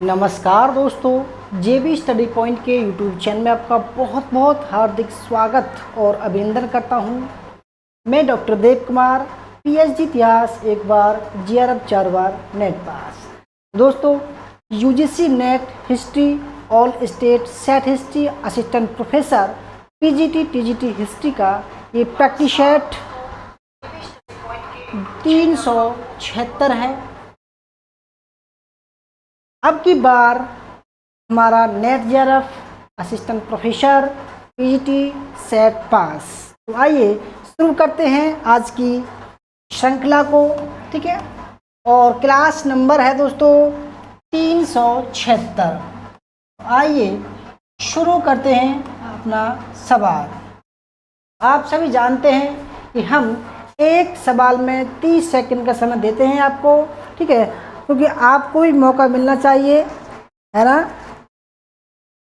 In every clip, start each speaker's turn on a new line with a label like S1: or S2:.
S1: नमस्कार दोस्तों, जेबी study point के यूट्यूब चैनल में आपका बहुत बहुत हार्दिक स्वागत और अभिनंदन करता हूं। मैं डॉक्टर देव कुमार, पीएचडी इतिहास एक बार, जीआरएफ 4 बार, नेट पास। दोस्तों, UGC net history, all state set history assistant professor, PGT TGT history का ये प्रैक्टिस सेट 376 है। अब की बार हमारा NET GRF assistant professor PGT SET pass. तो आइए शुरू करते हैं आज की श्रृंखला को, ठीक है। और क्लास नंबर है दोस्तों 376। आइए शुरू करते हैं अपना सवाल। आप सभी जानते हैं कि हम एक सवाल में 30 सेकंड का समय देते हैं आपको, ठीक है, क्योंकि आपको भी मौका मिलना चाहिए, है ना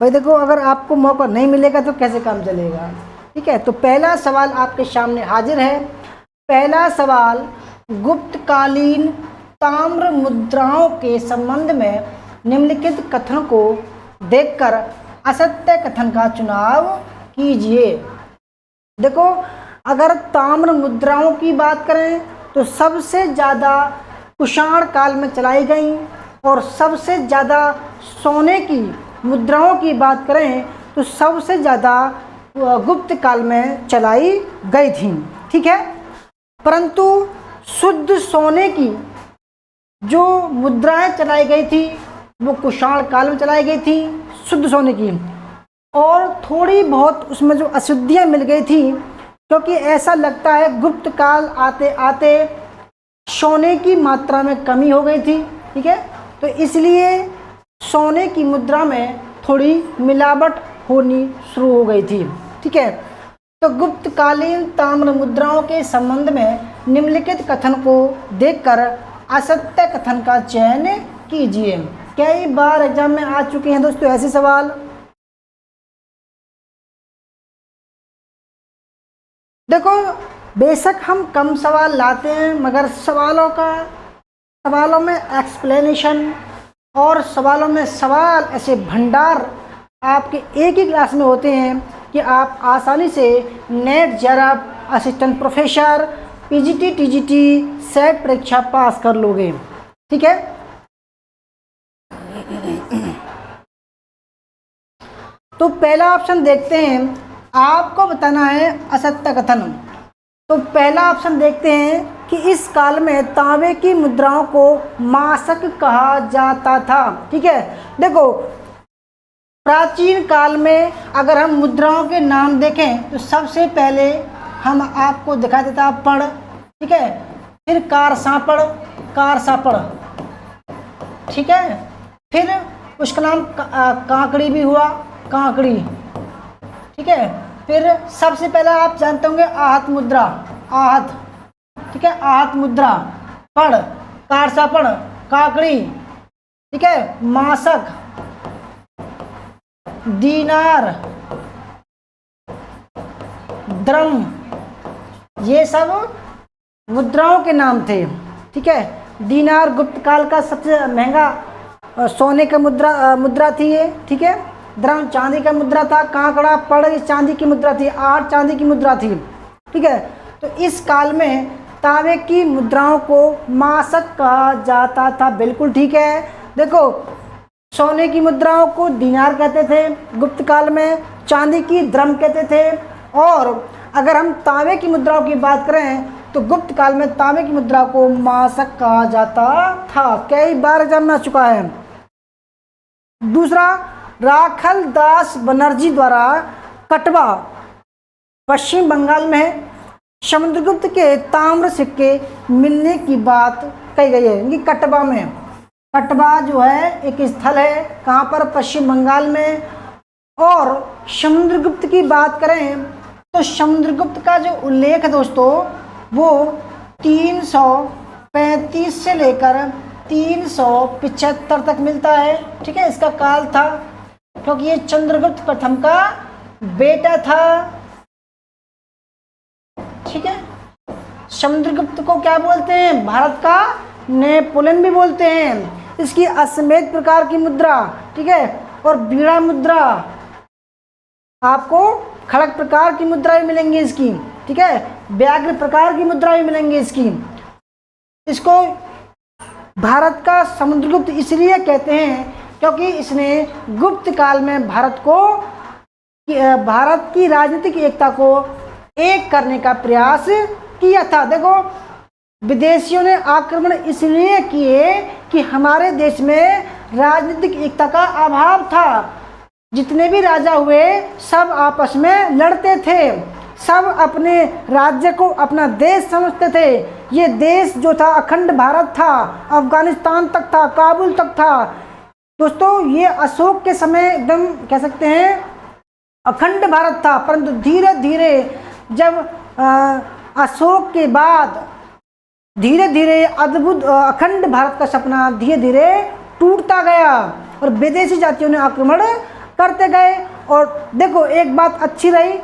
S1: भाई। देखो, अगर आपको मौका नहीं मिलेगा तो कैसे काम चलेगा, ठीक है। तो पहला सवाल आपके सामने हाजिर है। पहला सवाल, गुप्तकालीन ताम्र मुद्राओं के संबंध में निम्नलिखित कथन को देखकर असत्य कथन का चुनाव कीजिए। देखो, अगर ताम्र मुद्राओं की बात करें तो सबसे ज़्यादा कुषाण काल में चलाई गई, और सबसे ज़्यादा सोने की मुद्राओं की बात करें तो सबसे ज़्यादा गुप्त काल में चलाई गई थी, ठीक है। परंतु शुद्ध सोने की जो मुद्राएं चलाई गई थी वो कुषाण काल में चलाई गई थी, शुद्ध सोने की। और थोड़ी बहुत उसमें जो अशुद्धियाँ मिल गई थी, क्योंकि ऐसा लगता है गुप्त काल आते आते सोने की मात्रा में कमी हो गई थी, ठीक है। तो इसलिए सोने की मुद्रा में थोड़ी मिलावट होनी शुरू हो गई थी, ठीक है। तो गुप्तकालीन ताम्र मुद्राओं के संबंध में निम्नलिखित कथन को देखकर असत्य कथन का चयन कीजिए। कई बार एग्जाम में आ चुके हैं दोस्तों ऐसे सवाल। देखो, बेशक हम कम सवाल लाते हैं, मगर सवालों में एक्सप्लेनेशन और सवालों में सवाल ऐसे भंडार आपके एक ही क्लास में होते हैं कि आप आसानी से net GRF assistant professor PGT TGT set परीक्षा पास कर लोगे, ठीक है। तो पहला ऑप्शन देखते हैं, आपको बताना है असत्य कथन। तो पहला ऑप्शन देखते हैं कि इस काल में तांबे की मुद्राओं को मासक कहा जाता था, ठीक है। देखो, प्राचीन काल में अगर हम मुद्राओं के नाम देखें तो सबसे पहले हम आपको दिखा देता पड़, ठीक है, फिर कार सापड़, ठीक है, फिर उसका नाम कांकड़ी भी हुआ, कांकड़ी, ठीक है। फिर सबसे पहले आप जानते होंगे आहत मुद्रा, आहत, ठीक है, आहत मुद्रा, पड़, कारसापड़, काकड़ी, ठीक है, मासक, दीनार, द्रम, ये सब मुद्राओं के नाम थे, ठीक है। दीनार गुप्त काल का सबसे महंगा सोने का मुद्रा थी ये, ठीक है। द्रम चांदी का मुद्रा था, कांकड़ा पड़ चांदी की मुद्रा थी, आठ चांदी की मुद्रा थी, ठीक है। तो इस काल में तांबे की मुद्राओं को मासक कहा जाता था, बिल्कुल ठीक है। देखो, सोने की मुद्राओं को दीनार कहते थे गुप्त काल में, चांदी की द्रम कहते थे, और अगर हम तांबे की मुद्राओं की बात करें तो गुप्त काल में तांबे की मुद्रा को मासक कहा जाता था। कई बार एग्जाम में आ चुका है। दूसरा, राखल दास बनर्जी द्वारा कटवा पश्चिम बंगाल में समुद्रगुप्त के ताम्र सिक्के मिलने की बात कही गई है। कि कटवा में, कटवा जो है एक स्थल है, कहाँ पर, पश्चिम बंगाल में। और समुद्रगुप्त की बात करें तो समुद्रगुप्त का जो उल्लेख है दोस्तों वो 335 से लेकर 375 तक मिलता है, ठीक है। इसका काल था क्योंकि ये चंद्रगुप्त प्रथम का बेटा था, ठीक है। समुद्रगुप्त को क्या बोलते हैं? भारत का नेपोलियन भी बोलते हैं। इसकी अश्वमेध प्रकार की मुद्रा, ठीक है, और बीड़ा मुद्रा, आपको खड़ग प्रकार की मुद्रा भी मिलेंगी इसकी, ठीक है, व्याघ्र प्रकार की मुद्रा भी मिलेंगी इसकी। इसको भारत का समुद्रगुप्त इसलिए कहते हैं क्योंकि इसने गुप्त काल में भारत की राजनीतिक एकता को एक करने का प्रयास किया था। देखो, विदेशियों ने आक्रमण इसलिए किए कि हमारे देश में राजनीतिक एकता का अभाव था। जितने भी राजा हुए सब आपस में लड़ते थे, सब अपने राज्य को अपना देश समझते थे। ये देश जो था अखंड भारत था, अफगानिस्तान तक था, काबुल तक था। दोस्तों, ये अशोक के समय एकदम कह सकते हैं अखंड भारत था, परंतु धीरे धीरे जब अशोक के बाद धीरे धीरे अद्भुत अखंड भारत का सपना धीरे धीरे टूटता गया और विदेशी जातियों ने आक्रमण करते गए। और देखो, एक बात अच्छी रही,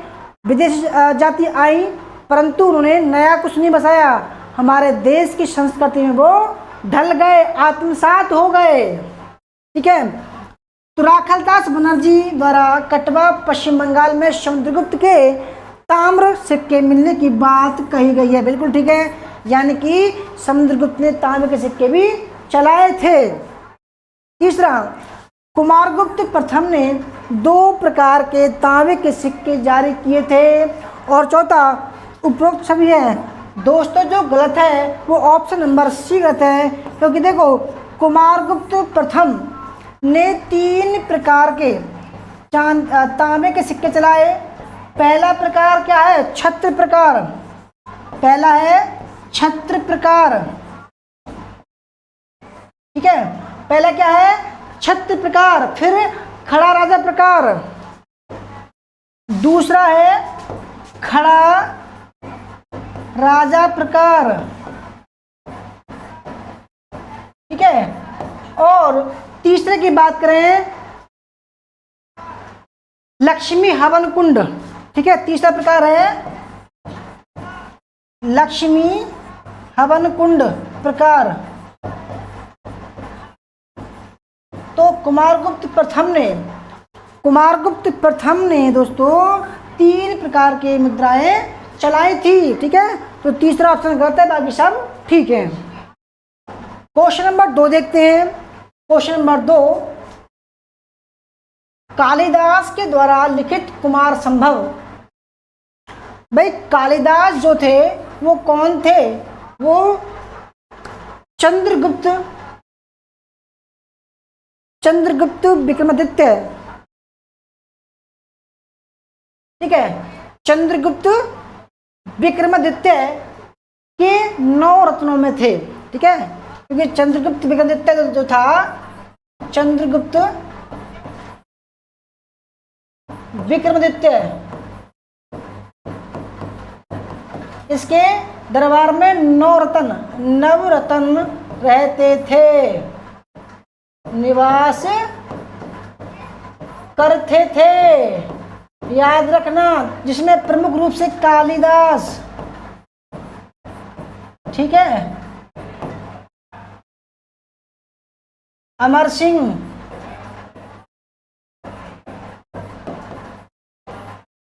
S1: विदेशी जाति आई परंतु उन्होंने नया कुछ नहीं बसाया, हमारे देश की संस्कृति में वो ढल गए, आत्मसात हो गए, ठीक है। तो राखालदास बनर्जी द्वारा कटवा पश्चिम बंगाल में समुद्रगुप्त के ताम्र सिक्के मिलने की बात कही गई है, बिल्कुल ठीक है, यानी कि समुद्रगुप्त ने तांबे के सिक्के भी चलाए थे। तीसरा, कुमारगुप्त प्रथम ने 2 प्रकार के तांबे के सिक्के जारी किए थे। और चौथा, उपरोक्त सभी है। दोस्तों, जो गलत है वो ऑप्शन नंबर सी गलत है, क्योंकि देखो, कुमारगुप्त प्रथम ने 3 प्रकार के तांबे के सिक्के चलाए। पहला प्रकार क्या है? छत्र प्रकार। पहला है छत्र प्रकार, ठीक है, पहला क्या है? छत्र प्रकार। फिर खड़ा राजा प्रकार, दूसरा है खड़ा राजा प्रकार, ठीक है, और तीसरे की बात करें लक्ष्मी हवन कुंड, ठीक है, तीसरा प्रकार है लक्ष्मी हवन कुंड प्रकार। तो कुमारगुप्त प्रथम ने दोस्तों 3 प्रकार के मुद्राएं चलाई थी, ठीक है, तो तीसरा ऑप्शन गलत है, बाकी सब ठीक है। क्वेश्चन नंबर 2 देखते हैं। क्वेश्चन नंबर 2, कालिदास के द्वारा लिखित कुमार संभव। भाई, कालिदास जो थे वो कौन थे? वो चंद्रगुप्त विक्रमादित्य, ठीक है, चंद्रगुप्त विक्रमादित्य के 9 रत्नों में थे, ठीक है, क्योंकि चंद्रगुप्त विक्रमादित्य जो था, चंद्रगुप्त विक्रमादित्य, इसके दरबार में 9 नवरत्न रहते थे, निवास करते थे, याद रखना, जिसमें प्रमुख रूप से कालिदास, ठीक है, अमर सिंह,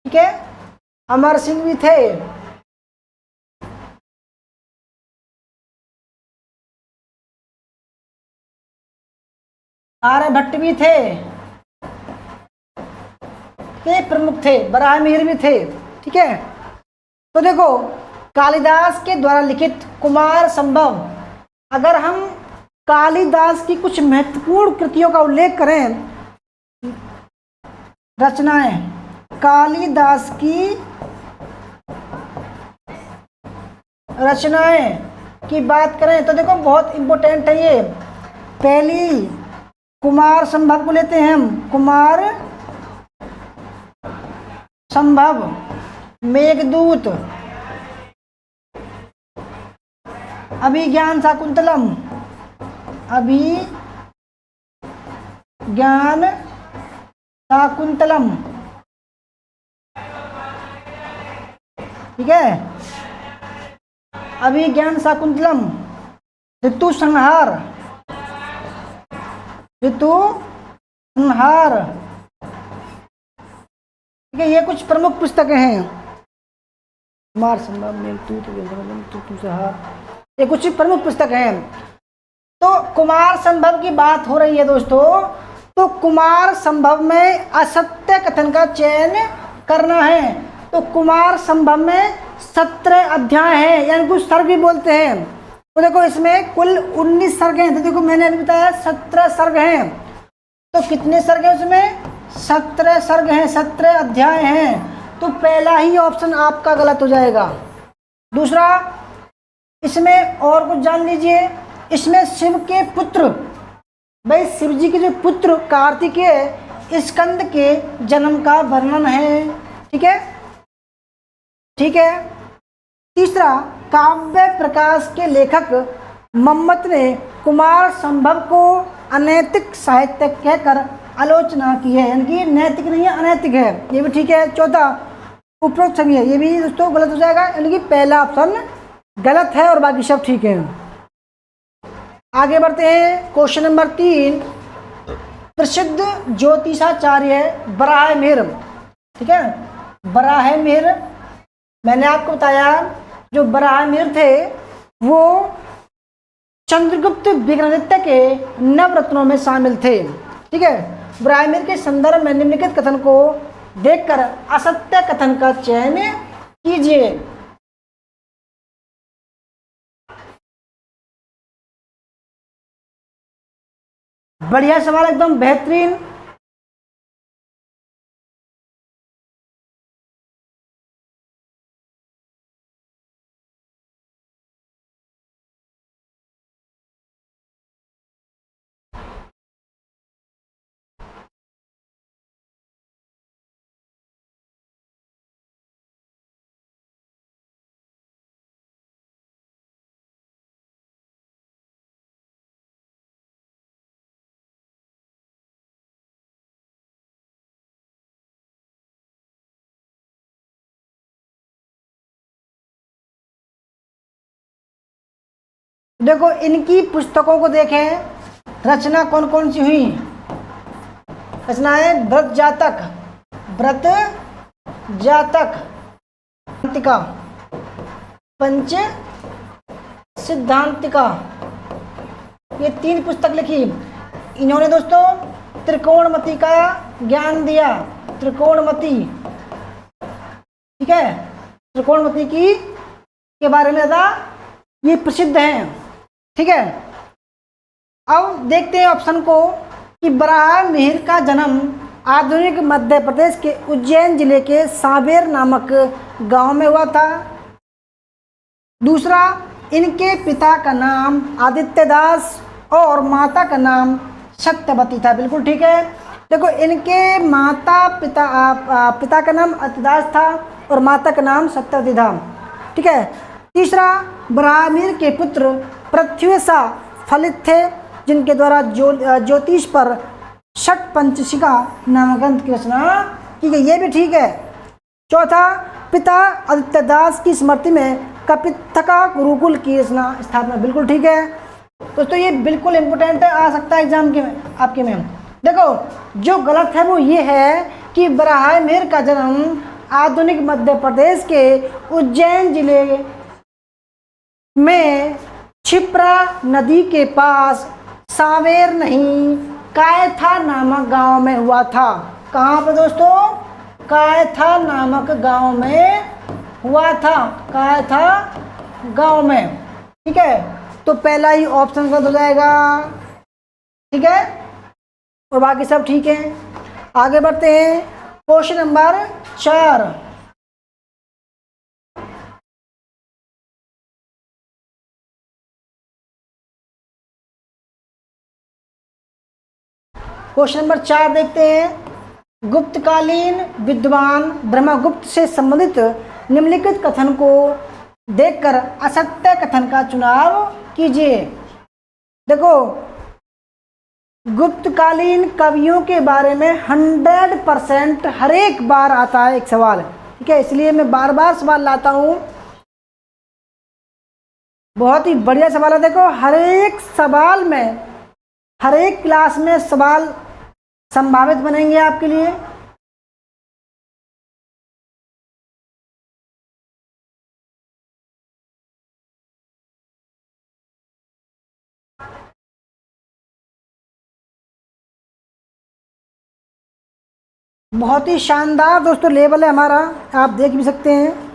S1: ठीक है, अमर सिंह भी थे, आर्यभट्ट भी थे, ये प्रमुख थे, बराहमिहिर भी थे, ठीक है। तो देखो, कालिदास के द्वारा लिखित कुमार संभव, अगर हम कालिदास की कुछ महत्वपूर्ण कृतियों का उल्लेख करें, रचनाएं, कालिदास की रचनाएं की बात करें तो देखो बहुत इंपॉर्टेंट है ये। पहली कुमार संभव को लेते हैं हम, कुमार संभव, मेघदूत, अभिज्ञान शाकुंतलम, अभिज्ञान शाकुंतलम, ठीक है, अभिज्ञान शाकुंतलम, ऋतु संहार, ऋतुसंहार। ठीक है, ये कुछ प्रमुख पुस्तकें हैं। कुमार संभव, मेघदूत, ऋतुसंहार, ये कुछ प्रमुख पुस्तकें हैं। तो कुमार संभव की बात हो रही है दोस्तों, तो कुमार संभव में असत्य कथन का चयन करना है। तो कुमार संभव में 17 अध्याय हैं, यानी कुछ सर्ग भी बोलते हैं। तो देखो इसमें कुल 19 सर्ग हैं। तो देखो मैंने अभी बताया 17 सर्ग हैं, तो कितने सर्ग हैं उसमें? 17 सर्ग हैं, 17 अध्याय हैं। तो पहला ही ऑप्शन आपका गलत हो जाएगा। दूसरा, इसमें और कुछ जान लीजिए, इसमें शिव के पुत्र, भाई शिव जी के जो पुत्र कार्तिकेय स्कंद के जन्म का वर्णन है। ठीक है, ठीक है। तीसरा, काव्य प्रकाश के लेखक मम्मट ने कुमार संभव को अनैतिक साहित्य कहकर आलोचना की है, यानी कि नैतिक नहीं है, अनैतिक है, ये भी ठीक है। चौथा, उपरोक्त सभी है, ये भी दोस्तों गलत हो जाएगा, यानी कि पहला ऑप्शन गलत है और बाकी सब ठीक है। आगे बढ़ते हैं। क्वेश्चन नंबर 3, प्रसिद्ध ज्योतिषाचार्य बराहमिहिर। ठीक है, बराहमिहिर, मैंने आपको बताया जो बराहमिहिर थे वो चंद्रगुप्त विक्रमादित्य के नवरत्नों में शामिल थे। ठीक है, बराहमिहिर के संदर्भ में निम्नलिखित कथन को देखकर असत्य कथन का चयन कीजिए। बढ़िया सवाल, एकदम बेहतरीन। देखो इनकी पुस्तकों को देखें, रचना कौन कौन सी हुई। रचना है व्रत जातक, व्रत जातक, सिद्धांतिका, पंच सिद्धांतिका, ये 3 पुस्तक लिखी। इन्होंने दोस्तों त्रिकोणमति का ज्ञान दिया, त्रिकोणमति। ठीक है, त्रिकोणमति की के बारे में था, ये प्रसिद्ध हैं। ठीक है, अब देखते हैं ऑप्शन को कि बराहमिहिर का जन्म आधुनिक मध्य प्रदेश के उज्जैन जिले के सांवेर नामक गांव में हुआ था। दूसरा, इनके पिता का नाम आदित्य दास और माता का नाम सत्यवती था। बिल्कुल ठीक है। देखो इनके पिता का नाम आदित्य दास था और माता का नाम सत्यवती था। ठीक है। तीसरा, बराहमिहिर के पुत्र पृथ्वीसा फलित थे, जिनके द्वारा ज्योतिष पर षट्पंचशिका नामक ग्रंथ की रचना की गई, ये भी ठीक है। चौथा, पिता आदित्य दास की स्मृति में कपित्थका गुरुकुल की रचना स्थापना, बिल्कुल ठीक है। दोस्तों ये बिल्कुल इम्पोर्टेंट है, आ सकता है एग्जाम के आपके में। देखो जो गलत है वो ये है कि बराहमिहिर का जन्म आधुनिक मध्य प्रदेश के उज्जैन जिले में क्षिप्रा नदी के पास सांवेर नहीं कायथा नामक गांव में हुआ था। कहाँ पे दोस्तों? कायथा नामक गांव में हुआ था, कायथा गांव में। ठीक है, तो पहला ही ऑप्शन गलत हो जाएगा। ठीक है, और बाकी सब ठीक है। आगे बढ़ते हैं। क्वेश्चन नंबर 4, क्वेश्चन नंबर 4 देखते हैं। गुप्तकालीन विद्वान ब्रह्मगुप्त से संबंधित निम्नलिखित कथन को देखकर असत्य कथन का चुनाव कीजिए। देखो गुप्तकालीन कवियों के बारे में 100% हर एक बार आता है एक सवाल। ठीक है, इसलिए मैं बार बार सवाल लाता हूँ। बहुत ही बढ़िया सवाल है। देखो हर एक सवाल में हर एक क्लास में सवाल संभावित बनेंगे आपके लिए। बहुत ही शानदार दोस्तों लेवल है हमारा, आप देख भी सकते हैं।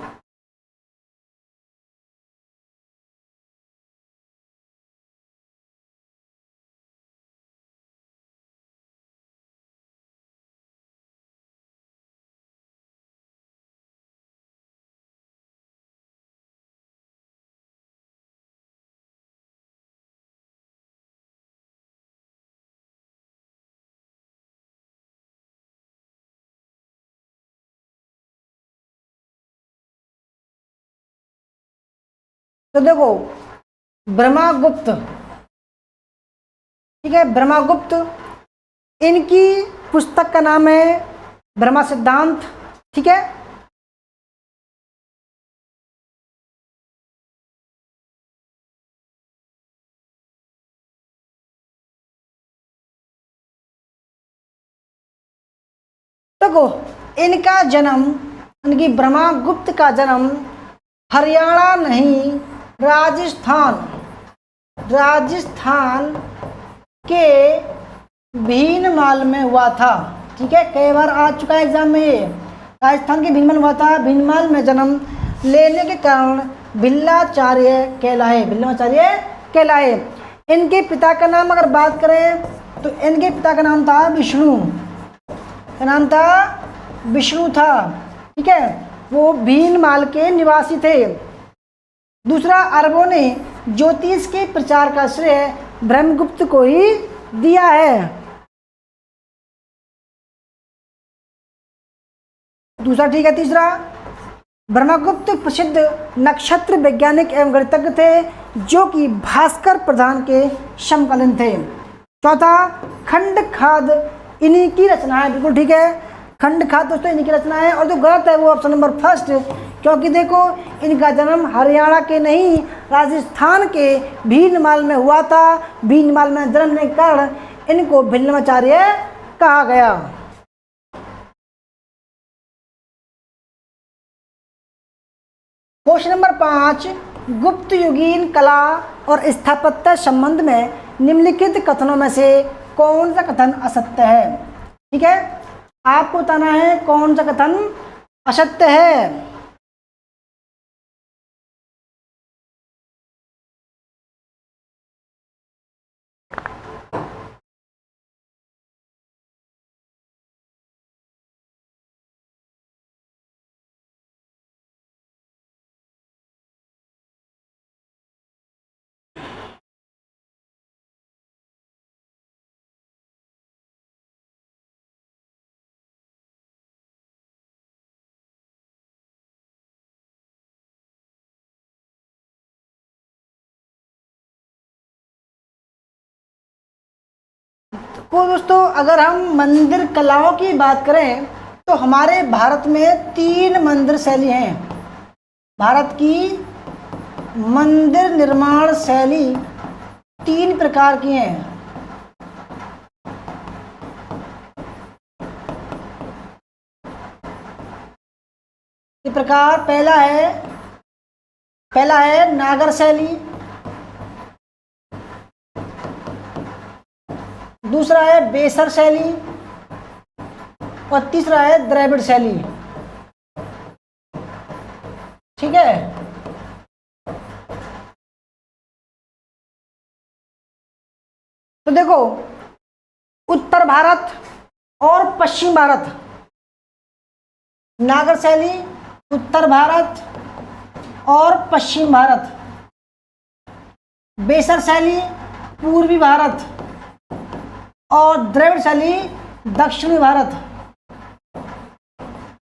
S1: तो देखो ब्रह्मगुप्त, ठीक है, ब्रह्मगुप्त, इनकी पुस्तक का नाम है ब्रह्म सिद्धांत, ठीक है। देखो इनका जन्म, इनकी ब्रह्मगुप्त का जन्म हरियाणा नहीं, राजस्थान के भीनमाल में हुआ था, ठीक है। कई बार आ चुका है एग्जाम में ये, राजस्थान के भीनमाल हुआ था। भीनमाल में जन्म लेने के कारण भिल्लाचार्य कहलाए। इनके पिता का नाम अगर बात करें तो इनके पिता का नाम था विष्णु था, ठीक है। वो भीनमाल के निवासी थे। दूसरा, अरबों ने ज्योतिष के प्रचार का श्रेय ब्रह्मगुप्त को ही दिया है। दूसरा, ठीक है। तीसरा, ब्रह्मगुप्त प्रसिद्ध नक्षत्र वैज्ञानिक एवं गणितज्ञ थे जो कि भास्कर प्रधान के समकालीन थे। चौथा, खंड खाद इन्हीं की रचना है, बिल्कुल ठीक है, खंड खाद दोस्तों इन्हीं की रचना है। और जो गलत है वो ऑप्शन नंबर फर्स्ट, क्योंकि देखो इनका जन्म हरियाणा के नहीं राजस्थान के भीनमाल में हुआ था। भीनमाल में जन्म के कारण इनको भिल्लाचार्य कहा गया। क्वेश्चन नंबर 5, गुप्त युगीन कला और स्थापत्य संबंध में निम्नलिखित कथनों में से कौन सा कथन असत्य है, ठीक है। आपको बताना है कौन सा कथन असत्य है। तो दोस्तों अगर हम मंदिर कलाओं की बात करें तो हमारे भारत में 3 मंदिर शैली हैं। भारत की मंदिर निर्माण शैली 3 प्रकार की हैं। इस प्रकार पहला है नागर शैली, दूसरा है बेसर शैली और तीसरा है द्रविड़ शैली, ठीक है। तो देखो उत्तर भारत और पश्चिम भारत, नागर शैली उत्तर भारत और पश्चिम भारत, बेसर शैली पूर्वी भारत और द्रविड़ शैली दक्षिणी भारत,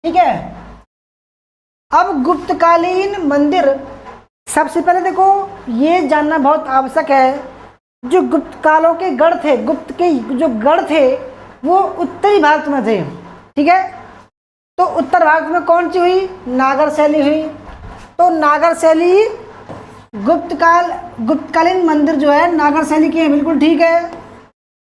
S1: ठीक है। अब गुप्तकालीन मंदिर, सबसे पहले देखो ये जानना बहुत आवश्यक है, जो गुप्त कालों के गढ़ थे, गुप्त के जो गढ़ थे वो उत्तरी भारत में थे, ठीक है। तो उत्तर भारत में कौन सी हुई, नागर शैली हुई। तो नागर शैली गुप्तकालीन मंदिर जो है नागर शैली की है, बिल्कुल ठीक है।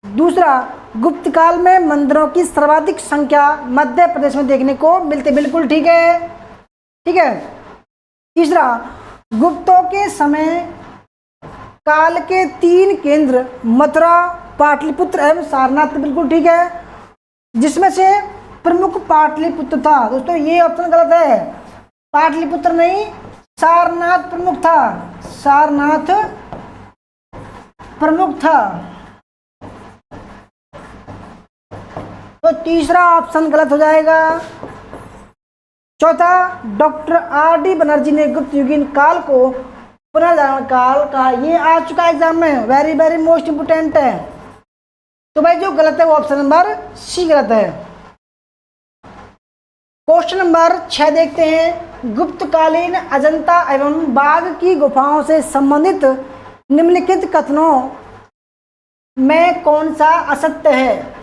S1: दूसरा, गुप्त काल में मंदिरों की सर्वाधिक संख्या मध्य प्रदेश में देखने को मिलती, बिल्कुल ठीक है, ठीक है। तीसरा, गुप्तों के समय काल के 3 केंद्र मथुरा, पाटलिपुत्र एवं सारनाथ, बिल्कुल ठीक है, जिसमें से प्रमुख पाटलिपुत्र था। दोस्तों ये ऑप्शन गलत है, पाटलिपुत्र नहीं, सारनाथ प्रमुख था, सारनाथ प्रमुख था। तो तीसरा ऑप्शन गलत हो जाएगा। चौथा, डॉक्टर आर.डी. बनर्जी ने गुप्त युगीन काल को पुनर्जागरण काल का, ये आ चुका एग्जाम में, वेरी वेरी मोस्ट इंपोर्टेंट है। तो भाई जो गलत है वो ऑप्शन नंबर सी गलत है। क्वेश्चन नंबर 6 देखते हैं, गुप्तकालीन अजंता एवं बाघ की गुफाओं से संबंधित निम्नलिखित कथनों में कौन सा असत्य है?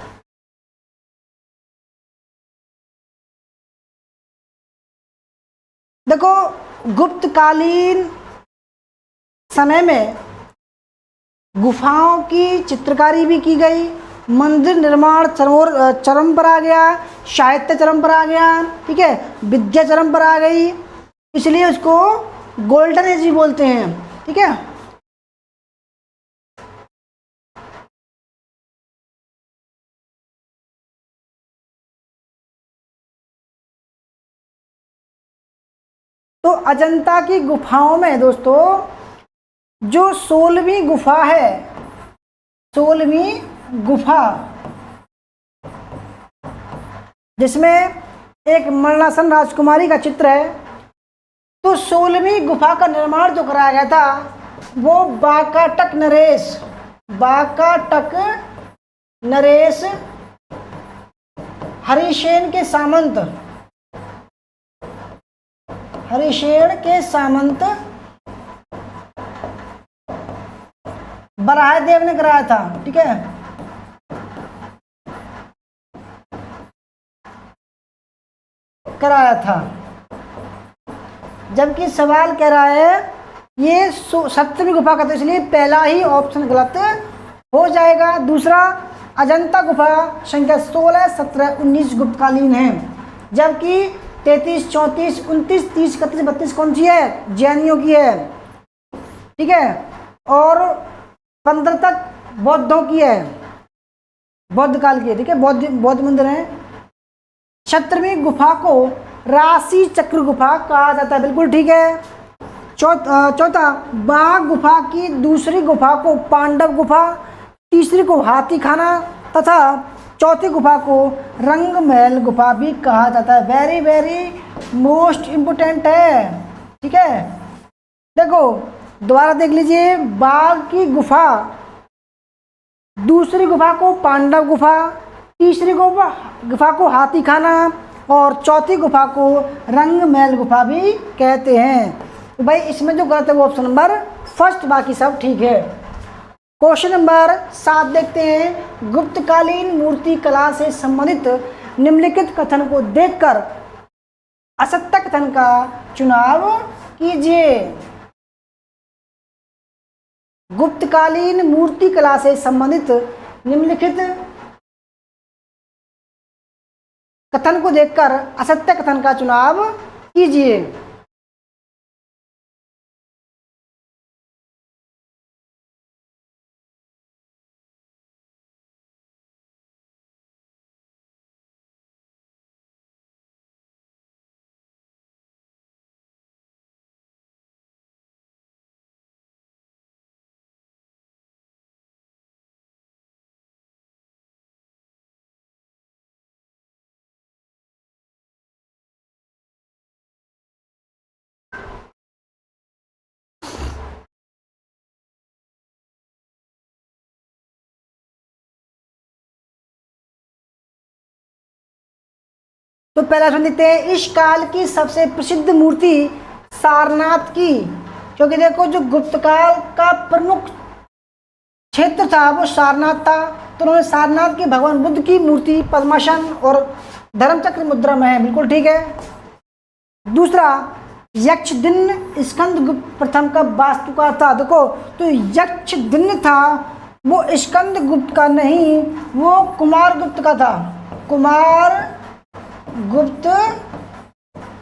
S1: देखो, गुप्तकालीन समय में गुफाओं की चित्रकारी भी की गई, मंदिर निर्माण चरम पर आ गया, साहित्य चरम पर आ गया, ठीक है, विद्या चरम पर आ गई, इसलिए उसको गोल्डन एज भी बोलते हैं, ठीक है। तो अजंता की गुफाओं में दोस्तों जो 16वीं गुफा है, 16वीं गुफा, जिसमें एक मरणासन राजकुमारी का चित्र है, तो 16वीं गुफा का निर्माण जो कराया गया था वो बाकाटक नरेश, बाकाटक नरेश हरिसेन के सामंत, हरिसेन के सामंत बराहदेव ने कराया था, ठीक है। कराया था। जबकि सवाल कह रहा है ये 7वीं गुफा का, तो इसलिए पहला ही ऑप्शन गलत हो जाएगा। दूसरा, अजंता गुफा संख्या 16, 17, 19 गुप्तकालीन है, जबकि 33, 34, 29, 30, 31, 32 कौन सी है? जैनियों की है, ठीक है, और 15 तक बौद्धों की है, बौद्ध काल की है, ठीक है, बौद्ध मंदिर है। 17वीं गुफा को राशि चक्र गुफा कहा जाता है, बिल्कुल ठीक है। चौथा, बाघ गुफा की दूसरी गुफा को पांडव गुफा, तीसरी को हाथी खाना तथा चौथी गुफा को रंग महल गुफा भी कहा जाता है। वेरी वेरी मोस्ट इम्पोर्टेंट है, ठीक है। देखो दोबारा देख लीजिए, बाघ की गुफा, दूसरी गुफा को पांडव गुफा, तीसरी गुफा को हाथी खाना और चौथी गुफा को रंग महल गुफा भी कहते हैं। तो भाई इसमें जो गलत है वो ऑप्शन नंबर फर्स्ट, बाकी सब ठीक है। क्वेश्चन नंबर 7 देखते हैं, गुप्तकालीन मूर्ति कला से संबंधित निम्नलिखित कथन को देखकर असत्य कथन का चुनाव कीजिए। गुप्तकालीन मूर्ति कला से संबंधित निम्नलिखित कथन को देखकर असत्य कथन का चुनाव कीजिए। तो पहला सुन देखते हैं, इस काल की सबसे प्रसिद्ध मूर्ति सारनाथ की, क्योंकि देखो जो गुप्त काल का प्रमुख क्षेत्र था वो सारनाथ था, तो उन्होंने सारनाथ के भगवान बुद्ध की मूर्ति पद्मासन और धर्मचक्र मुद्रा में है, बिल्कुल ठीक है। दूसरा, यक्षदिन स्कंदगुप्त प्रथम का वास्तुकार था। देखो तो यक्षदिन था वो स्कंद गुप्त का नहीं, वो कुमार गुप्त का था। कुमार गुप्त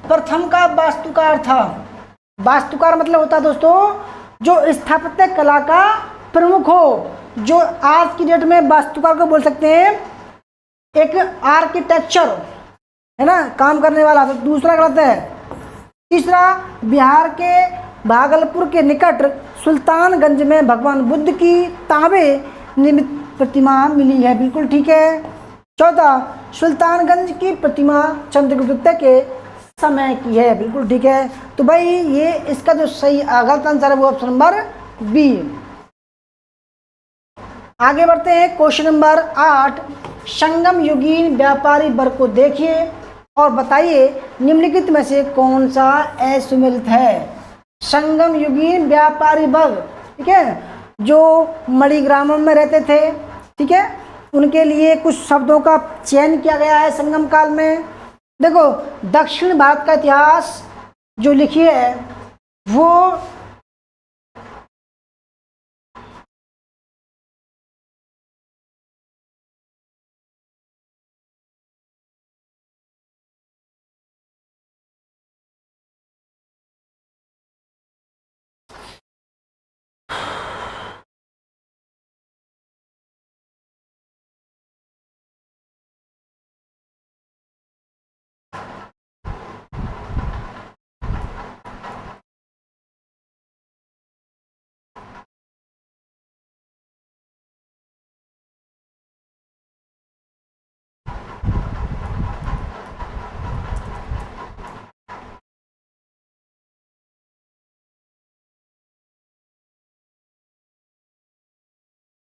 S1: प्रथम का वास्तुकार था। वास्तुकार मतलब होता है दोस्तों जो स्थापत्य कला का प्रमुख हो, जो आज की डेट में वास्तुकार को बोल सकते हैं एक आर्किटेक्चर, है ना, काम करने वाला। तो दूसरा गलत है। तीसरा, बिहार के भागलपुर के निकट सुल्तानगंज में भगवान बुद्ध की तांबे निर्मित प्रतिमा मिली है, बिल्कुल ठीक है। चौथा, सुल्तानगंज की प्रतिमा चंद्रगुप्त के समय की है, बिल्कुल ठीक है। तो भाई ये इसका जो सही गलत आंसर है वो ऑप्शन नंबर बी। आगे बढ़ते हैं क्वेश्चन नंबर 8। संगम युगीन व्यापारी वर्ग को देखिए और बताइए निम्नलिखित में से कौन सा असुमेलित है। संगम युगीन व्यापारी वर्ग, ठीक है, जो मणिग्रामम में रहते थे, ठीक है, उनके लिए कुछ शब्दों का चयन किया गया है संगम काल में। देखो, दक्षिण भारत का इतिहास जो लिखी है वो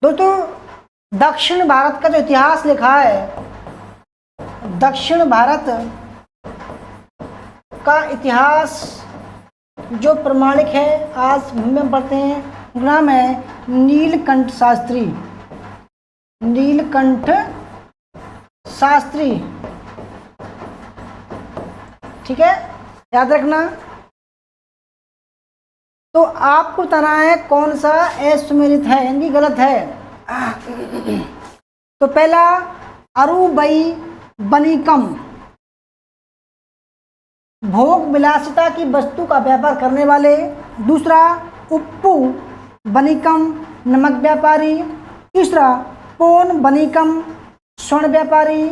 S1: दोस्तों दक्षिण भारत का जो इतिहास लिखा है, दक्षिण भारत का इतिहास जो प्रमाणिक है आज हम पढ़ते हैं, उनका नाम है नीलकंठ शास्त्री। नीलकंठ शास्त्री, ठीक है, याद रखना। तो आपको बताना है कौन सा असुमेलित है यानी गलत है। तो पहला अरुबई बनिकम, भोग विलासिता की वस्तु का व्यापार करने वाले। दूसरा उप्पू बनिकम, नमक व्यापारी। तीसरा पोन बनिकम, स्वर्ण व्यापारी।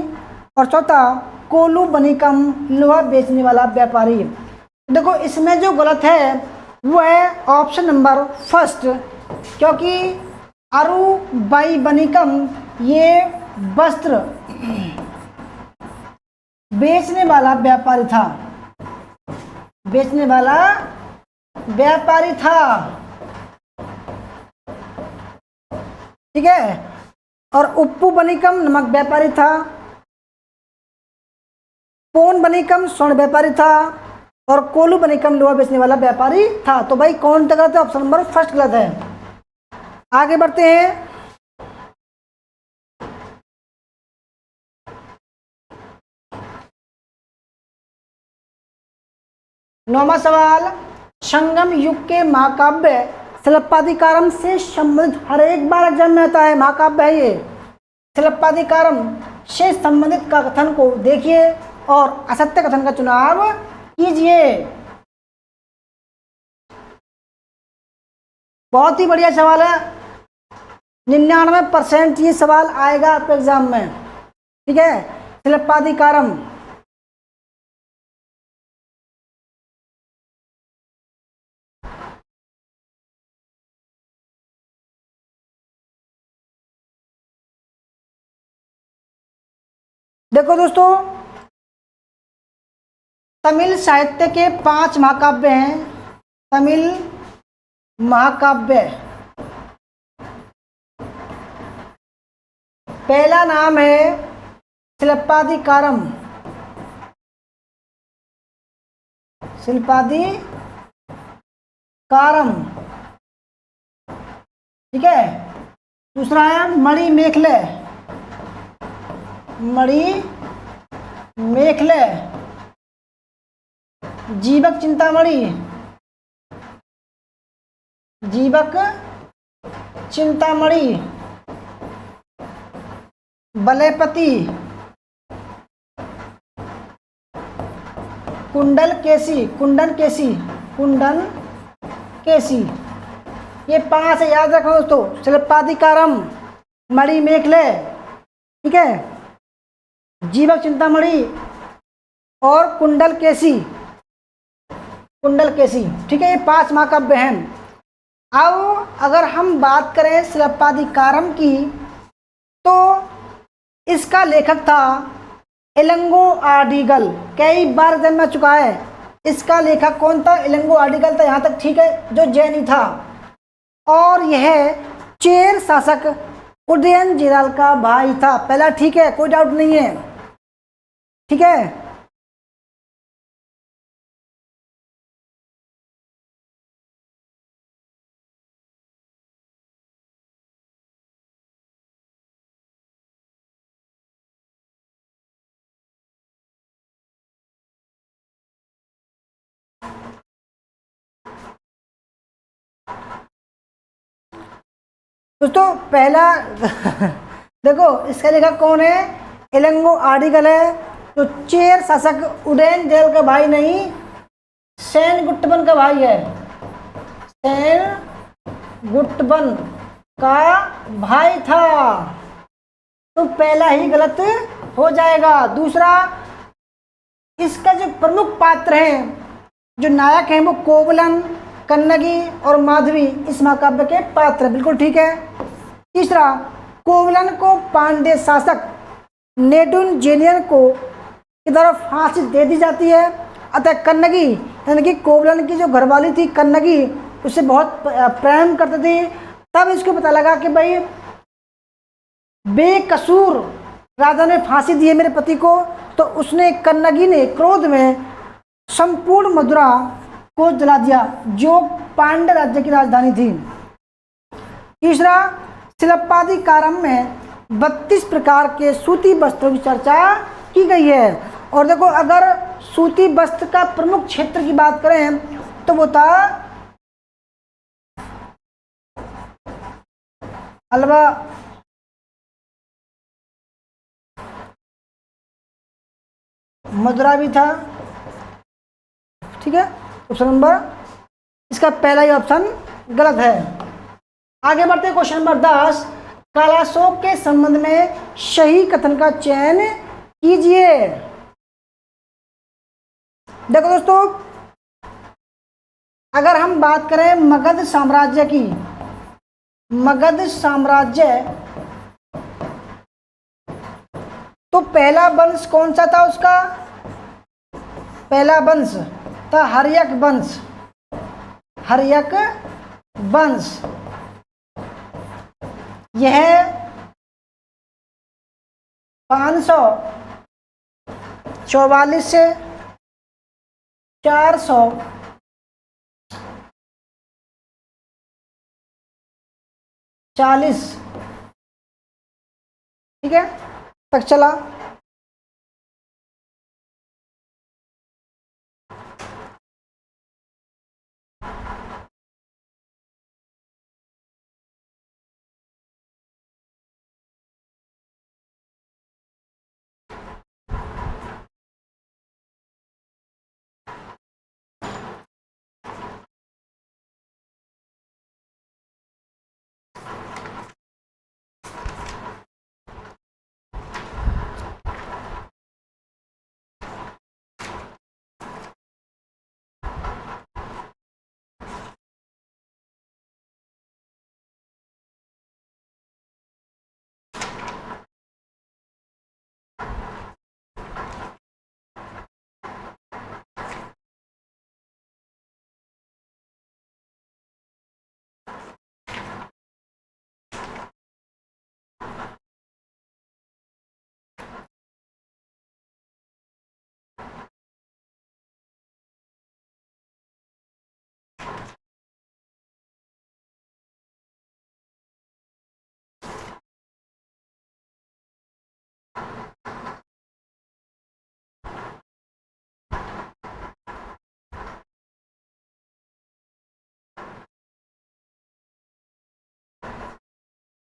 S1: और चौथा कोलू बनिकम, लोहा बेचने वाला व्यापारी। देखो इसमें जो गलत है वो है ऑप्शन नंबर फर्स्ट, क्योंकि अरुबाई बनिकम ये वस्त्र बेचने वाला व्यापारी था, बेचने वाला व्यापारी था, ठीक है। और उप्पू बनिकम नमक व्यापारी था, पोन बनिकम स्वर्ण व्यापारी था, और कोलू बनिकम लोहा बेचने वाला व्यापारी था। तो भाई कौन सा गलत है? ऑप्शन नंबर फर्स्ट गलत है। आगे बढ़ते हैं। नौवां सवाल, संगम युग के महाकाव्य शिल्पाधिकारम से संबंधित, हर एक बार एग्जाम में आता है महाकाव्य है ये। शिल्पाधिकारम से संबंधित का कथन को देखिए और असत्य कथन का चुनाव कीजिए। बहुत ही बढ़िया सवाल है, 99% ये सवाल आएगा आपके एग्जाम में, ठीक है। शिल्पाधिकारम, देखो दोस्तों तमिल साहित्य के 5 महाकाव्य हैं। तमिल महाकाव्य, पहला नाम है शिल्पाधिकारम। शिल्पाधिकारम, ठीक है। दूसरा है मणिमेखले, मणिमेखले। जीवक चिंतामणि, जीवक चिंतामणि, बलेपति, कुंडल केसी, कुंडन केसी, कुंडन केसी, ये 5 है, याद रखो दोस्तों। शिल्पाधिकारम, मणि मेखले, ठीक है, जीवक चिंतामणि और कुंडल केसी, कुंडल केसी, ठीक है, ये 5 महाकाव्य हैं। अब अगर हम बात करें शिल्पाधिकारम की, तो इसका लेखक था इलंगो आडिगल, कई बार जन्म चुका है। इसका लेखक कौन था? इलंगो आडिगल था, यहाँ तक ठीक है, जो जैनी था। और यह चेर शासक उदयन जिलाल का भाई था। पहला ठीक है, कोई डाउट नहीं है, ठीक है। दोस्तों पहला देखो, इसका लेखक कौन है? इलंगो आडिगल है, जो चेर शासक उदयन जिलाल का भाई नहीं, सेन गुट्टबन का भाई है। सेन गुट्टबन का भाई था, तो पहला ही गलत हो जाएगा। दूसरा, इसका जो प्रमुख पात्र हैं, जो नायक हैं, वो कोवलन, कन्नगी और माधवी इस महाकाव्य के पात्र, बिल्कुल ठीक है। तीसरा, कोवलन को पांड्य शासक नेडुंजेनियन को की तरफ फांसी दे दी जाती है, अतः कन्नगी यानी कि कोवलन की जो घरवाली थी कन्नगी, उससे बहुत प्रेम करती थी। तब इसको पता लगा कि भाई बेकसूर राजा ने फांसी दी है मेरे पति को, तो उसने, कन्नगी ने क्रोध में संपूर्ण मदुरा को जला दिया, जो पांड्य राज्य की राजधानी थी। तीसरा, शिल्पाधिकारम में 32 प्रकार के सूती वस्त्रों की चर्चा की गई है। और देखो, अगर सूती वस्त्र का प्रमुख क्षेत्र की बात करें तो वो था अलवा, मदुरा भी था, ठीक है। ऑप्शन नंबर, इसका पहला ही ऑप्शन गलत है। आगे बढ़ते हैं, क्वेश्चन नंबर 10, कालाशोक के संबंध में सही कथन का चयन कीजिए। देखो दोस्तों, अगर हम बात करें मगध साम्राज्य की, मगध साम्राज्य, तो पहला वंश कौन सा था उसका? पहला वंश था हर्यक वंश, हर्यक वंश। यह 544 से 440, ठीक है, तक चला।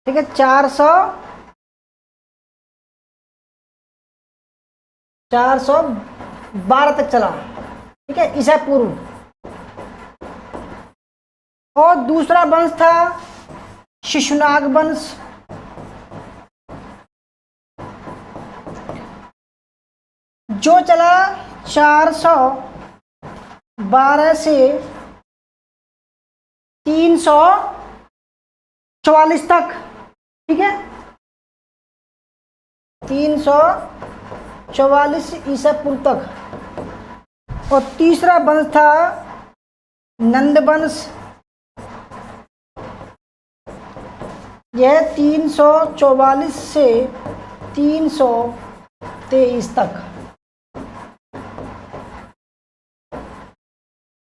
S1: ठीक है, 400 412 तक चला, ठीक है, ईसा पूर्व। और दूसरा वंश था शिशुनाग वंश, जो चला 412 से 344 तक, ठीक है, 344 ईसा पूर्व तक। और तीसरा वंश था नंद वंश, यह 344 से 323 तक,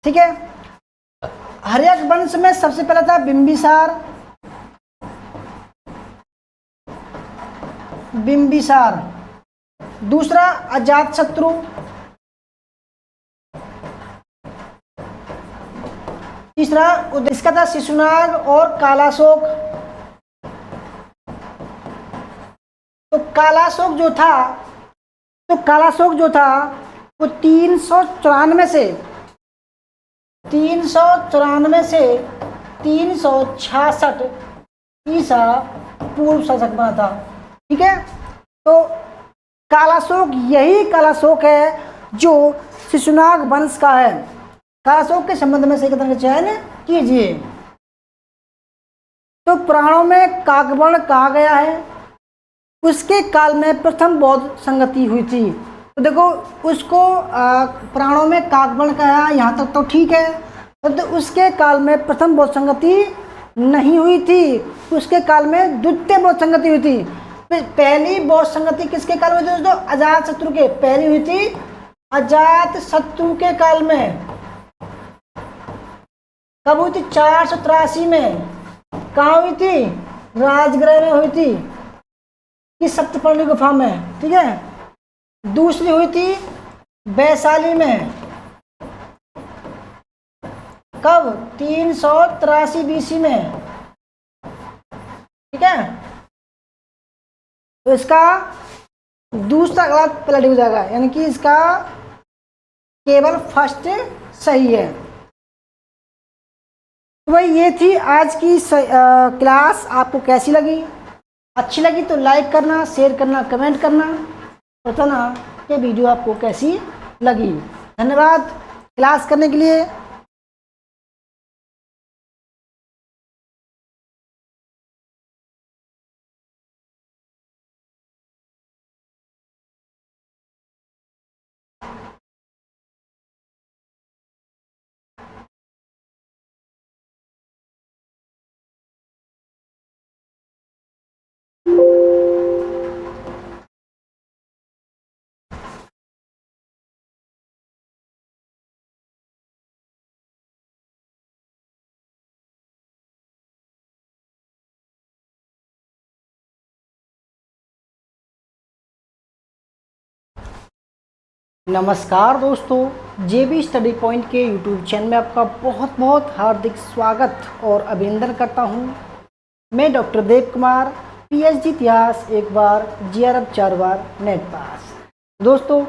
S1: ठीक है। हर्यक वंश में सबसे पहला था बिंबिसार, दूसरा अजातशत्रु, तीसरा इसका था शिशुनाग और कालाशोक। तो कालाशोक जो था वो 394 से 366 ईसा पूर्व शासक बना था, ठीक है। तो यही कालाशोक है जो शिशुनाग वंश का है। कालाशोक के संबंध में सही कथन का चयन कीजिए। तो पुराणों में काकवर्ण कहा गया है, उसके काल में प्रथम बौद्ध संगति हुई थी। तो देखो उसको पुराणों में काकवर्ण कहा, यहाँ तक तो ठीक है। तो उसके काल में प्रथम बौद्ध संगति नहीं हुई थी, उसके काल में द्वितीय बौद्ध संगति हुई थी। पहली बौद्ध संगति किसके काल में थी दोस्तों? अजातशत्रु के। पहली हुई थी अजातशत्रु के काल में। कब हुई थी? 483 में। कहाँ हुई थी? राजगृह में हुई थी, इस सप्तपर्णी गुफा में, ठीक है। दूसरी हुई थी वैशाली में। कब? 383 BC में, ठीक है। तो इसका दूसरा गलत पलट हो जाएगा, यानी कि इसका केवल फर्स्ट सही है। तो भाई ये थी आज की क्लास। आपको कैसी लगी? अच्छी लगी तो लाइक करना, शेयर करना, कमेंट करना, बताना कि वीडियो आपको कैसी लगी। धन्यवाद क्लास करने के लिए। नमस्कार दोस्तों, जेबी स्टडी पॉइंट के यूट्यूब चैनल में आपका बहुत बहुत हार्दिक स्वागत और अभिनंदन करता हूं। मैं डॉक्टर देव कुमार, PhD इतिहास 1 बार, GRF 4 बार, नेट पास। दोस्तों,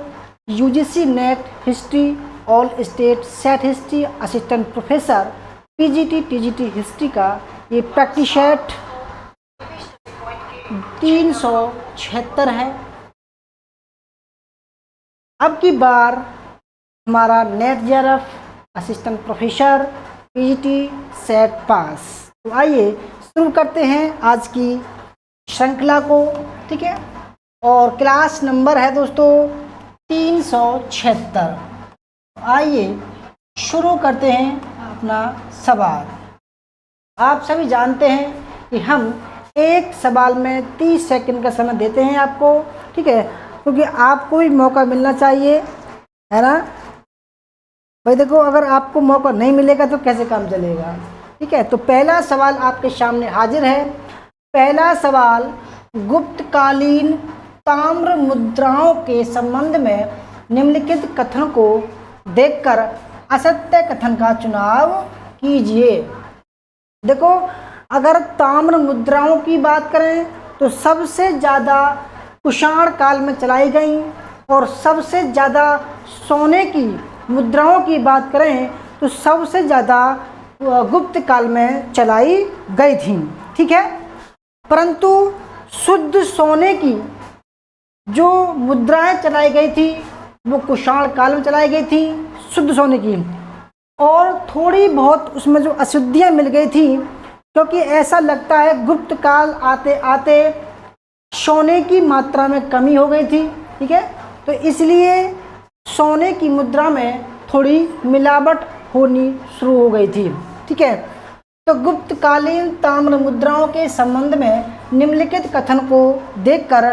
S1: UGC net history, all state set history assistant professor, PGT TGT history का ये प्रैक्टिस सेट 376 है। अब की बार हमारा NET GRF assistant professor PGT SET pass. तो आइए शुरू करते हैं आज की श्रृंखला को, ठीक है। और क्लास नंबर है दोस्तों 376। आइए शुरू करते हैं अपना सवाल। आप सभी जानते हैं कि हम एक सवाल में 30 सेकंड का समय देते हैं आपको, ठीक है, क्योंकि आपको भी मौका मिलना चाहिए, है ना भाई। देखो अगर आपको मौका नहीं मिलेगा तो कैसे काम चलेगा, ठीक है। तो पहला सवाल आपके सामने हाजिर है। पहला सवाल, गुप्तकालीन ताम्र मुद्राओं के संबंध में निम्नलिखित कथन को देखकर असत्य कथन का चुनाव कीजिए। देखो अगर ताम्र मुद्राओं की बात करें तो सबसे ज़्यादा कुषाण काल में चलाई गई, और सबसे ज़्यादा सोने की मुद्राओं की बात करें तो सबसे ज़्यादा गुप्त काल में चलाई गई थी, ठीक है। परंतु शुद्ध सोने की जो मुद्राएं चलाई गई थी वो कुषाण काल में चलाई गई थी, शुद्ध सोने की, और थोड़ी बहुत उसमें जो अशुद्धियाँ मिल गई थी, क्योंकि ऐसा लगता है गुप्त काल आते आते सोने की मात्रा में कमी हो गई थी, ठीक है। तो इसलिए सोने की मुद्रा में थोड़ी मिलावट होनी शुरू हो गई थी, ठीक है। तो गुप्तकालीन ताम्र मुद्राओं के संबंध में निम्नलिखित कथन को देखकर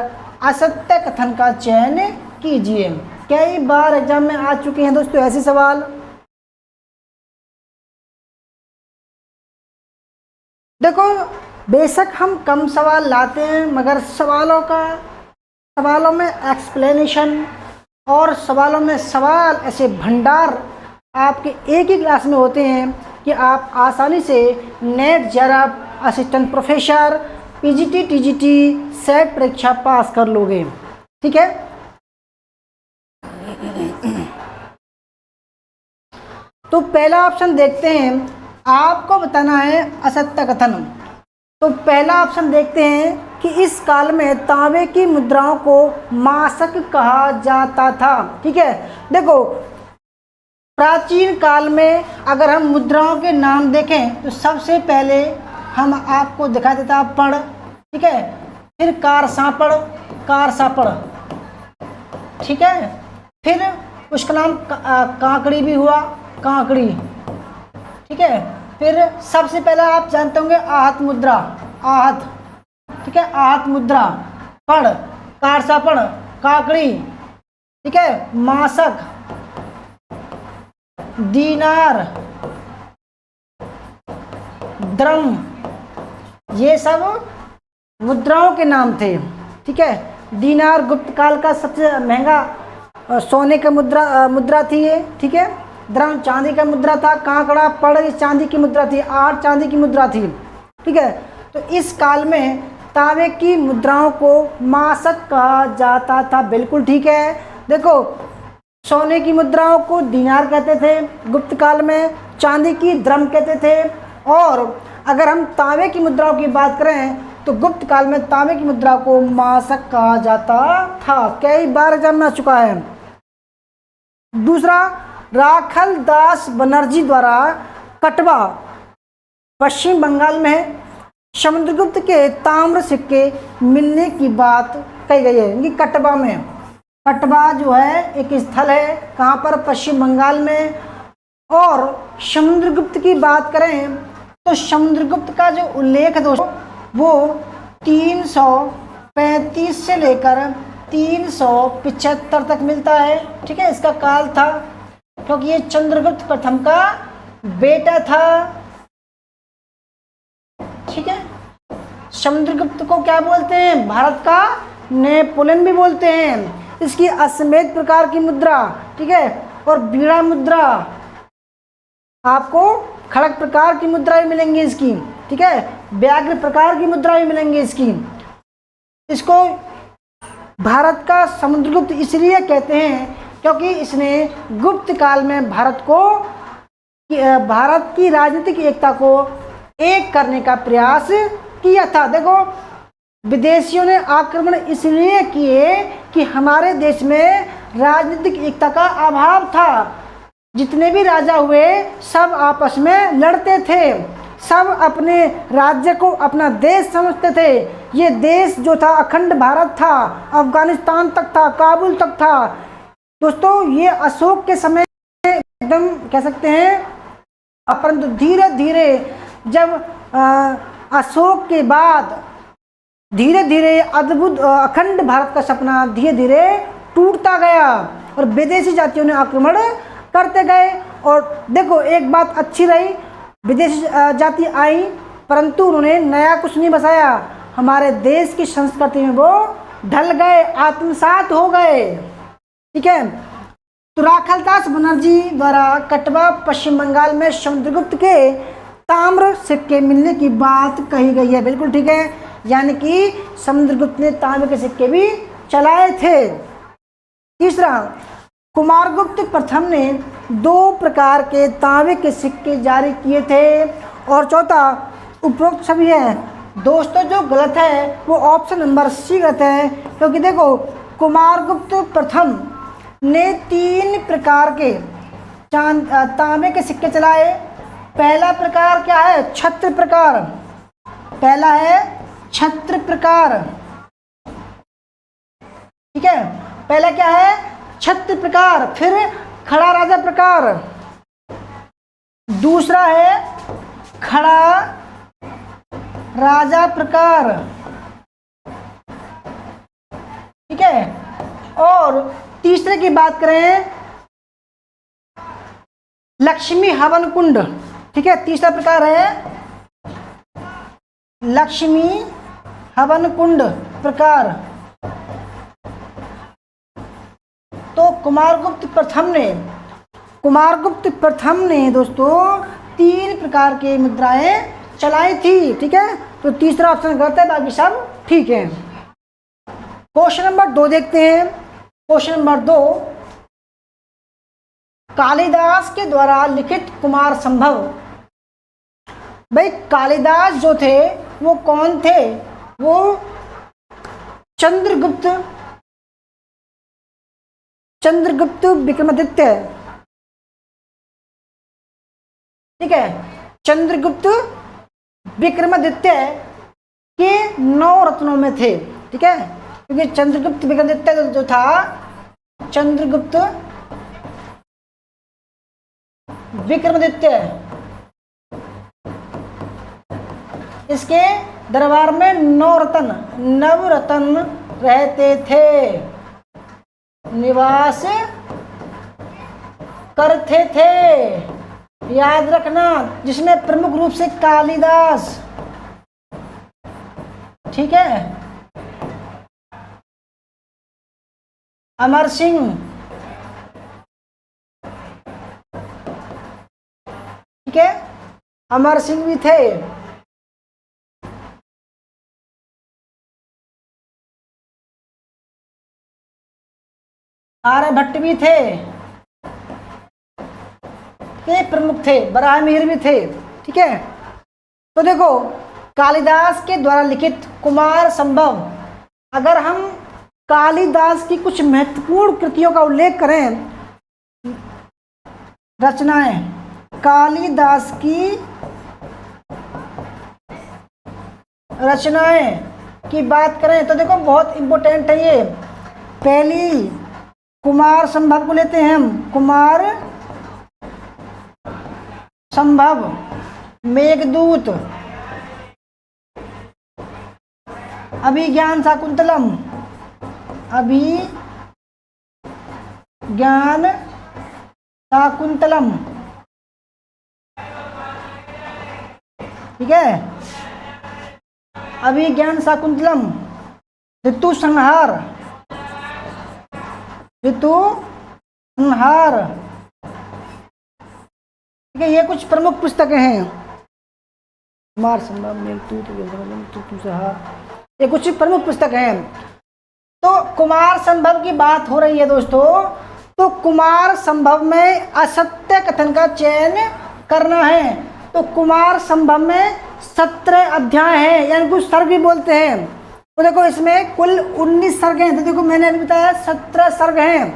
S1: असत्य कथन का चयन कीजिए। कई बार एग्जाम में आ चुके हैं दोस्तों ऐसे सवाल। देखो बेशक हम कम सवाल लाते हैं, मगर सवालों में एक्सप्लेनेशन और सवालों में सवाल ऐसे भंडार आपके एक ही क्लास में होते हैं कि आप आसानी से net, JRF, assistant professor, PGT, TGT, set परीक्षा पास कर लोगे, ठीक है। तो पहला ऑप्शन देखते हैं, आपको बताना है असत्य कथन। तो पहला ऑप्शन देखते हैं कि इस काल में तांबे की मुद्राओं को मासक कहा जाता था, ठीक है। देखो प्राचीन काल में अगर हम मुद्राओं के नाम देखें तो सबसे पहले हम आपको दिखा देता पड़, ठीक है, फिर कार सापड़, ठीक है, फिर उसका नाम कांकड़ी भी हुआ, कांकड़ी, ठीक है। फिर सबसे पहले आप जानते होंगे आहत मुद्रा, आहत, ठीक है, आहत मुद्रा, पड़, कार सापड़, काकड़ी, ठीक है, मासक, दीनार, द्रम, ये सब मुद्राओं के नाम थे, ठीक है। दीनार गुप्त काल का सबसे महंगा सोने का मुद्रा थी ये, ठीक है। द्रम चांदी का मुद्रा था, कांकड़ा, पड़ चांदी की मुद्रा थी, आठ चांदी की मुद्रा थी, ठीक है। तो इस काल में तांबे की मुद्राओं को मासक कहा जाता था, बिल्कुल ठीक है। देखो सोने की मुद्राओं को दीनार कहते थे गुप्त काल में, चांदी की द्रम कहते थे, और अगर हम तांबे की मुद्राओं की बात करें तो गुप्त काल में तांबे की मुद्रा को मासक कहा जाता था। कई बार एग्जाम में आ चुका है। दूसरा, राखल दास बनर्जी द्वारा कटवा पश्चिम बंगाल में समुद्रगुप्त के ताम्र सिक्के मिलने की बात कही गई है। कि कटवा में, कटवा जो है एक स्थल है, कहाँ पर, पश्चिम बंगाल में। और समुद्रगुप्त की बात करें तो समुद्रगुप्त का जो उल्लेख है दोस्तों वो 335 से लेकर 375 तक मिलता है, ठीक है। इसका काल था क्योंकि ये चंद्रगुप्त प्रथम का बेटा था, ठीक है। समुद्रगुप्त को क्या बोलते हैं, भारत का नेपोलियन भी बोलते हैं। इसकी अश्वमेध प्रकार की मुद्रा, ठीक है, और बीड़ा मुद्रा, आपको खड़ग प्रकार की मुद्रा भी मिलेंगी इसकी, ठीक है, व्याघ्र प्रकार की मुद्रा भी मिलेंगी इसकी। इसको भारत का समुद्रगुप्त इसलिए कहते हैं क्योंकि इसने गुप्त काल में भारत की राजनीतिक एकता को एक करने का प्रयास किया था। देखो विदेशियों ने आक्रमण इसलिए किए कि हमारे देश में राजनीतिक एकता का अभाव था। जितने भी राजा हुए सब आपस में लड़ते थे, सब अपने राज्य को अपना देश समझते थे। ये देश जो था अखंड भारत था, अफगानिस्तान तक था, काबुल तक था। दोस्तों ये अशोक के समय एकदम कह सकते हैं, परंतु धीरे धीरे जब अशोक के बाद धीरे धीरे अद्भुत अखंड भारत का सपना धीरे धीरे टूटता गया और विदेशी जातियों ने आक्रमण करते गए। और देखो एक बात अच्छी रही, विदेशी जाति आई परंतु उन्होंने नया कुछ नहीं बसाया, हमारे देश की संस्कृति में वो ढल गए, आत्मसात हो गए, ठीक है। तो राखलदास बनर्जी द्वारा कटवा पश्चिम बंगाल में समुद्रगुप्त के ताम्र सिक्के मिलने की बात कही गई है, बिल्कुल ठीक है। यानी कि समुद्रगुप्त ने तांबे के सिक्के भी चलाए थे। तीसरा, कुमारगुप्त प्रथम ने 2 प्रकार के तांबे के सिक्के जारी किए थे। और चौथा, उपरोक्त सभी है। दोस्तों जो गलत है वो ऑप्शन नंबर सी गलत है, क्योंकि देखो कुमारगुप्त प्रथम ने 3 प्रकार के तांबे के सिक्के चलाए। पहला प्रकार क्या है? छत्र प्रकार। पहला है छत्र प्रकार, ठीक है। पहला क्या है? छत्र प्रकार। फिर खड़ा राजा प्रकार। दूसरा है खड़ा राजा प्रकार, ठीक है। और तीसरे की बात करें, लक्ष्मी हवन कुंड, ठीक है। तीसरा प्रकार है लक्ष्मी हवन कुंड प्रकार। तो कुमारगुप्त प्रथम ने दोस्तों 3 प्रकार के मुद्राएं चलाई थी, ठीक है। तो तीसरा ऑप्शन गलत है, बाकी सब ठीक है। क्वेश्चन नंबर 2 देखते हैं। क्वेश्चन नंबर 2, कालिदास के द्वारा लिखित कुमार संभव। भाई कालिदास जो थे वो कौन थे? वो चंद्रगुप्त विक्रमादित्य, ठीक है। चंद्रगुप्त विक्रमादित्य के 9 रत्नों में थे, ठीक है। क्योंकि चंद्रगुप्त विक्रमादित्य जो था, चंद्रगुप्त विक्रमादित्य, इसके दरबार में 9 नवरत्न रहते थे, निवास करते थे। याद रखना, जिसमें प्रमुख रूप से कालिदास, ठीक है, अमर सिंह, ठीक है, अमर सिंह भी थे। आर्यभट्ट भी थे, के प्रमुख थे। बराहमिहिर भी थे, ठीक है। तो देखो कालिदास के द्वारा लिखित कुमार संभव, अगर हम कालिदास की कुछ महत्वपूर्ण कृतियों का उल्लेख करें, रचनाएं, कालिदास की रचनाएं की बात करें तो देखो बहुत इंपॉर्टेंट है ये। पहली कुमार संभव को लेते हैं हम। कुमार संभव, मेघदूत, अभिज्ञान शाकुंतलम, अभिज्ञान शाकुंतलम, ठीक है। अभिज्ञान शाकुंतलम, ऋतु संहार, ठीक है। ये कुछ प्रमुख पुस्तकें हैं। कुमार संभव, मेघदूत, ऋतु संहार, ये कुछ प्रमुख पुस्तक हैं। तो कुमार संभव की बात हो रही है दोस्तों, तो कुमार संभव में असत्य कथन का चयन करना है। तो कुमार संभव में 17 अध्याय हैं, यानी कुछ सर्ग भी बोलते हैं। तो देखो इसमें कुल 19 सर्ग हैं। तो देखो मैंने अभी बताया 17 सर्ग हैं,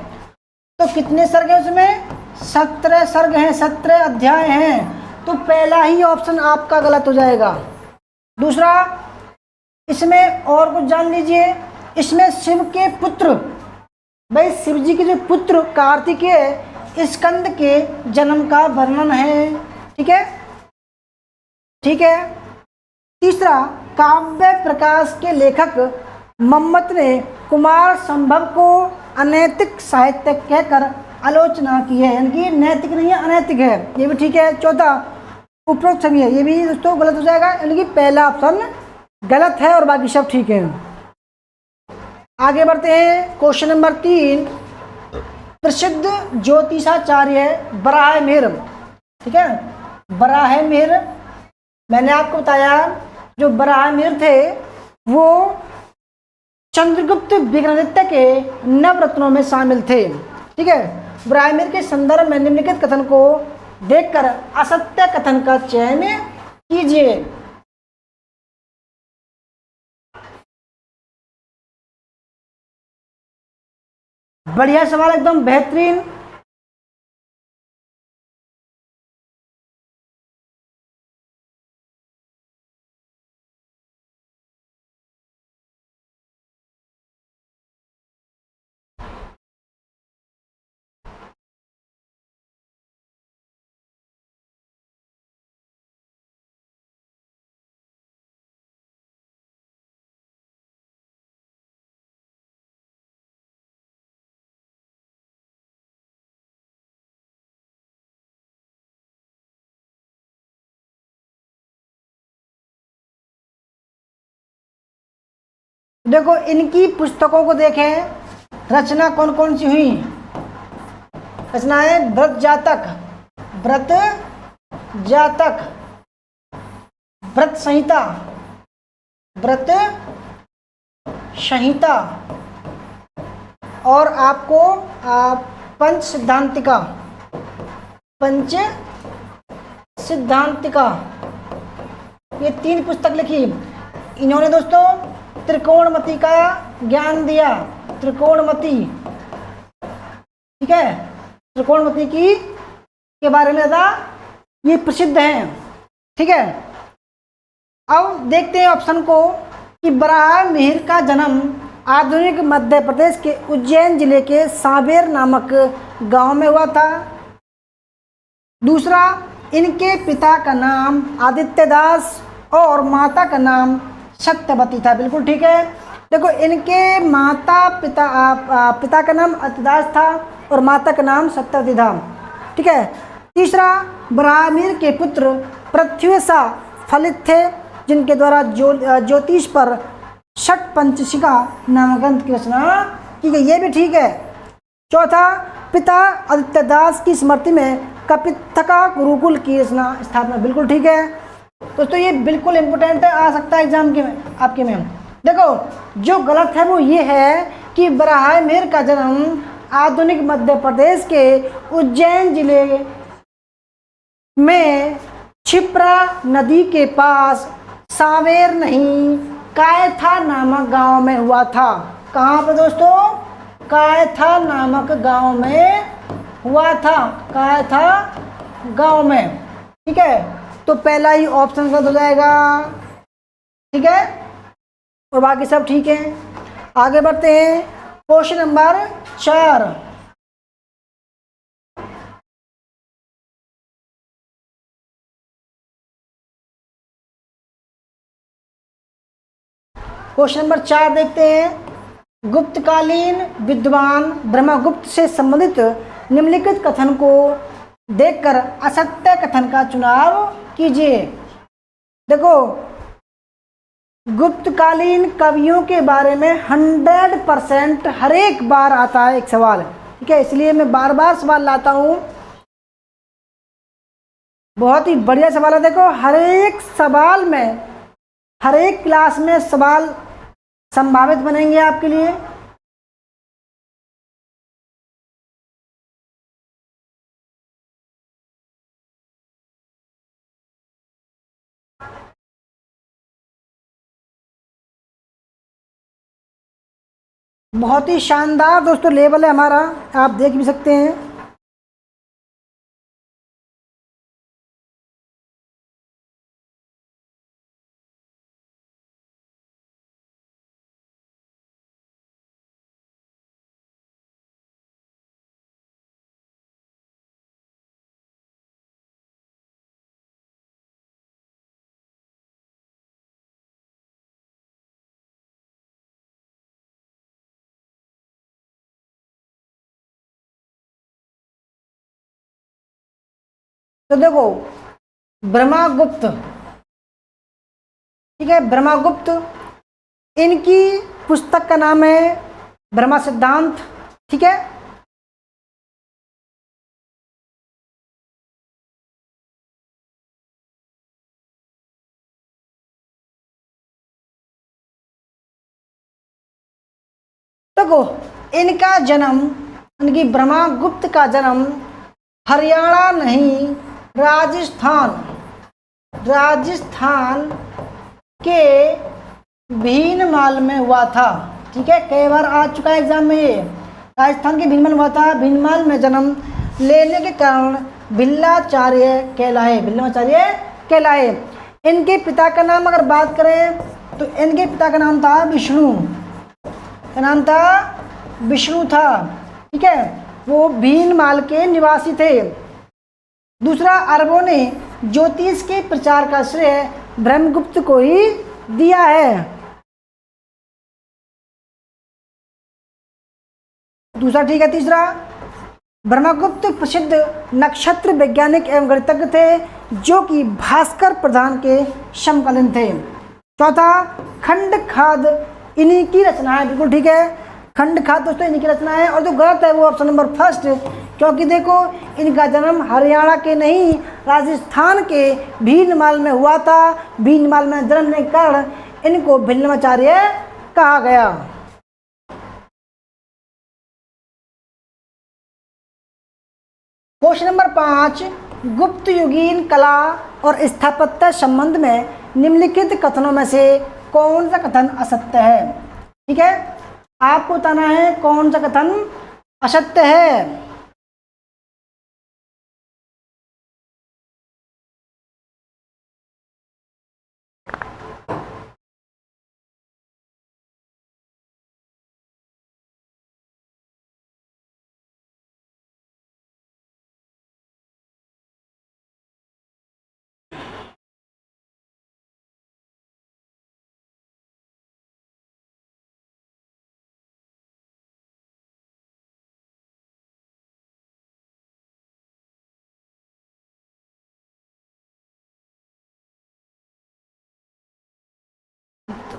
S1: तो कितने सर्ग हैं उसमें? 17 सर्ग हैं, 17 अध्याय हैं। तो पहला ही ऑप्शन आपका गलत हो जाएगा। दूसरा, इसमें और कुछ जान लीजिए, इसमें शिव के पुत्र, भाई शिव जी के जो पुत्र कार्तिकेय स्कंद के जन्म का वर्णन है, ठीक है, ठीक है। तीसरा, काव्य प्रकाश के लेखक मम्मट ने कुमार संभव को अनैतिक साहित्य कहकर आलोचना की है, यानी कि नैतिक नहीं है, अनैतिक है, ये भी ठीक है। चौथा, उपरोक्त सभी है, ये भी दोस्तों गलत हो जाएगा, यानी कि पहला ऑप्शन गलत है और बाकी सब ठीक है। आगे बढ़ते हैं। क्वेश्चन नंबर 3, प्रसिद्ध ज्योतिषाचार्य बराहमिहिर, ठीक है। बराहमिहिर, मैंने आपको बताया जो बराहमिहिर थे वो चंद्रगुप्त विक्रमादित्य के नवरत्नों में शामिल थे। ठीक है, ब्राह्मण के संदर्भ में निम्नलिखित कथन को देखकर असत्य कथन का चयन कीजिए। बढ़िया सवाल, एकदम बेहतरीन। देखो, इनकी पुस्तकों को देखें, रचना कौन कौन सी हुई। रचना है व्रत जातक, व्रत जातक, व्रत संहिता, व्रत संहिता, और आपको पंच सिद्धांतिका, पंच सिद्धांतिका, ये 3 पुस्तक लिखी। इन्होंने दोस्तों त्रिकोणमति का ज्ञान दिया, त्रिकोणमति। ठीक है, त्रिकोणमति के बारे में ज़्यादा ये प्रसिद्ध हैं। ठीक है, अब देखते हैं ऑप्शन को कि बराह मिहिर का जन्म आधुनिक मध्य प्रदेश के उज्जैन जिले के सांवेर नामक गांव में हुआ था। दूसरा, इनके पिता का नाम आदित्य दास और माता का नाम सत्यवती था। बिल्कुल ठीक है। देखो, इनके पिता का नाम आदित्य दास था और माता का नाम सत्यवती था। ठीक है। तीसरा, ब्राह्मण के पुत्र पृथ्वीसा फलित थे, जिनके द्वारा ज्योतिष पर षट पंचशिका नामक ग्रंथ की रचना की गई। ये भी ठीक है। चौथा, पिता आदित्य दास की स्मृति में कपिथका गुरुकुल की रचना स्थापना। बिल्कुल ठीक है दोस्तों, ये बिल्कुल इंपोर्टेंट है, आ सकता है एग्जाम के में आपके में। देखो, जो गलत है वो ये है कि ब्राह्मण का जन्म आधुनिक मध्य प्रदेश के उज्जैन जिले में क्षिप्रा नदी के पास सांवेर नहीं कायथा नामक गांव में हुआ था। कहाँ पर दोस्तों? कायथा नामक गांव में हुआ था, कायथा गांव में। ठीक है, तो पहला ही ऑप्शन गलत हो जाएगा। ठीक है, और बाकी सब ठीक है। आगे बढ़ते हैं, क्वेश्चन नंबर 4। क्वेश्चन नंबर 4 देखते हैं। गुप्तकालीन विद्वान ब्रह्मगुप्त से संबंधित निम्नलिखित कथन को देखकर असत्य कथन का चुनाव कीजिए। देखो, गुप्तकालीन कवियों के बारे में 100% हर एक बार आता है एक सवाल। ठीक है, इसलिए मैं बार बार सवाल लाता हूँ। बहुत ही बढ़िया सवाल है। देखो, हर एक सवाल में, हर एक क्लास में सवाल संभावित बनेंगे आपके लिए। बहुत ही शानदार दोस्तों लेवल है हमारा, आप देख भी सकते हैं। तो देखो, ब्रह्मगुप्त, ठीक है, ब्रह्मगुप्त, इनकी पुस्तक का नाम है ब्रह्म सिद्धांत। ठीक है, देखो इनका जन्म, इनकी ब्रह्मगुप्त का जन्म हरियाणा नहीं, राजस्थान के भीनमाल में हुआ था। ठीक है, कई बार आ चुका है एग्जाम में ये। राजस्थान के भीनमाल हुआ था। भीनमाल में जन्म लेने के कारण भिल्लाचार्य कहलाए। इनके पिता का नाम अगर बात करें तो इनके पिता का नाम था विष्णु था। ठीक है, वो भीनमाल के निवासी थे। दूसरा, अरबों ने ज्योतिष के प्रचार का श्रेय ब्रह्मगुप्त को ही दिया है। दूसरा ठीक है। तीसरा, ब्रह्मगुप्त प्रसिद्ध नक्षत्र वैज्ञानिक एवं गणितज्ञ थे जो कि भास्कर प्रधान के समकालीन थे। चौथा, खंड खाद इन्हीं की रचना है। बिल्कुल ठीक है, खंड खाद दोस्तों इन्हीं की रचना है। और जो गलत है वो ऑप्शन नंबर फर्स्ट, क्योंकि देखो इनका जन्म हरियाणा के नहीं राजस्थान के भीनमाल में हुआ था। भीनमाल में जन्मने के कारण इनको भिल्लाचार्य कहा गया। क्वेश्चन नंबर 5, गुप्त युगीन कला और स्थापत्य संबंध में निम्नलिखित कथनों में से कौन सा कथन असत्य है। ठीक है, आपको बताना है कौन सा कथन असत्य है।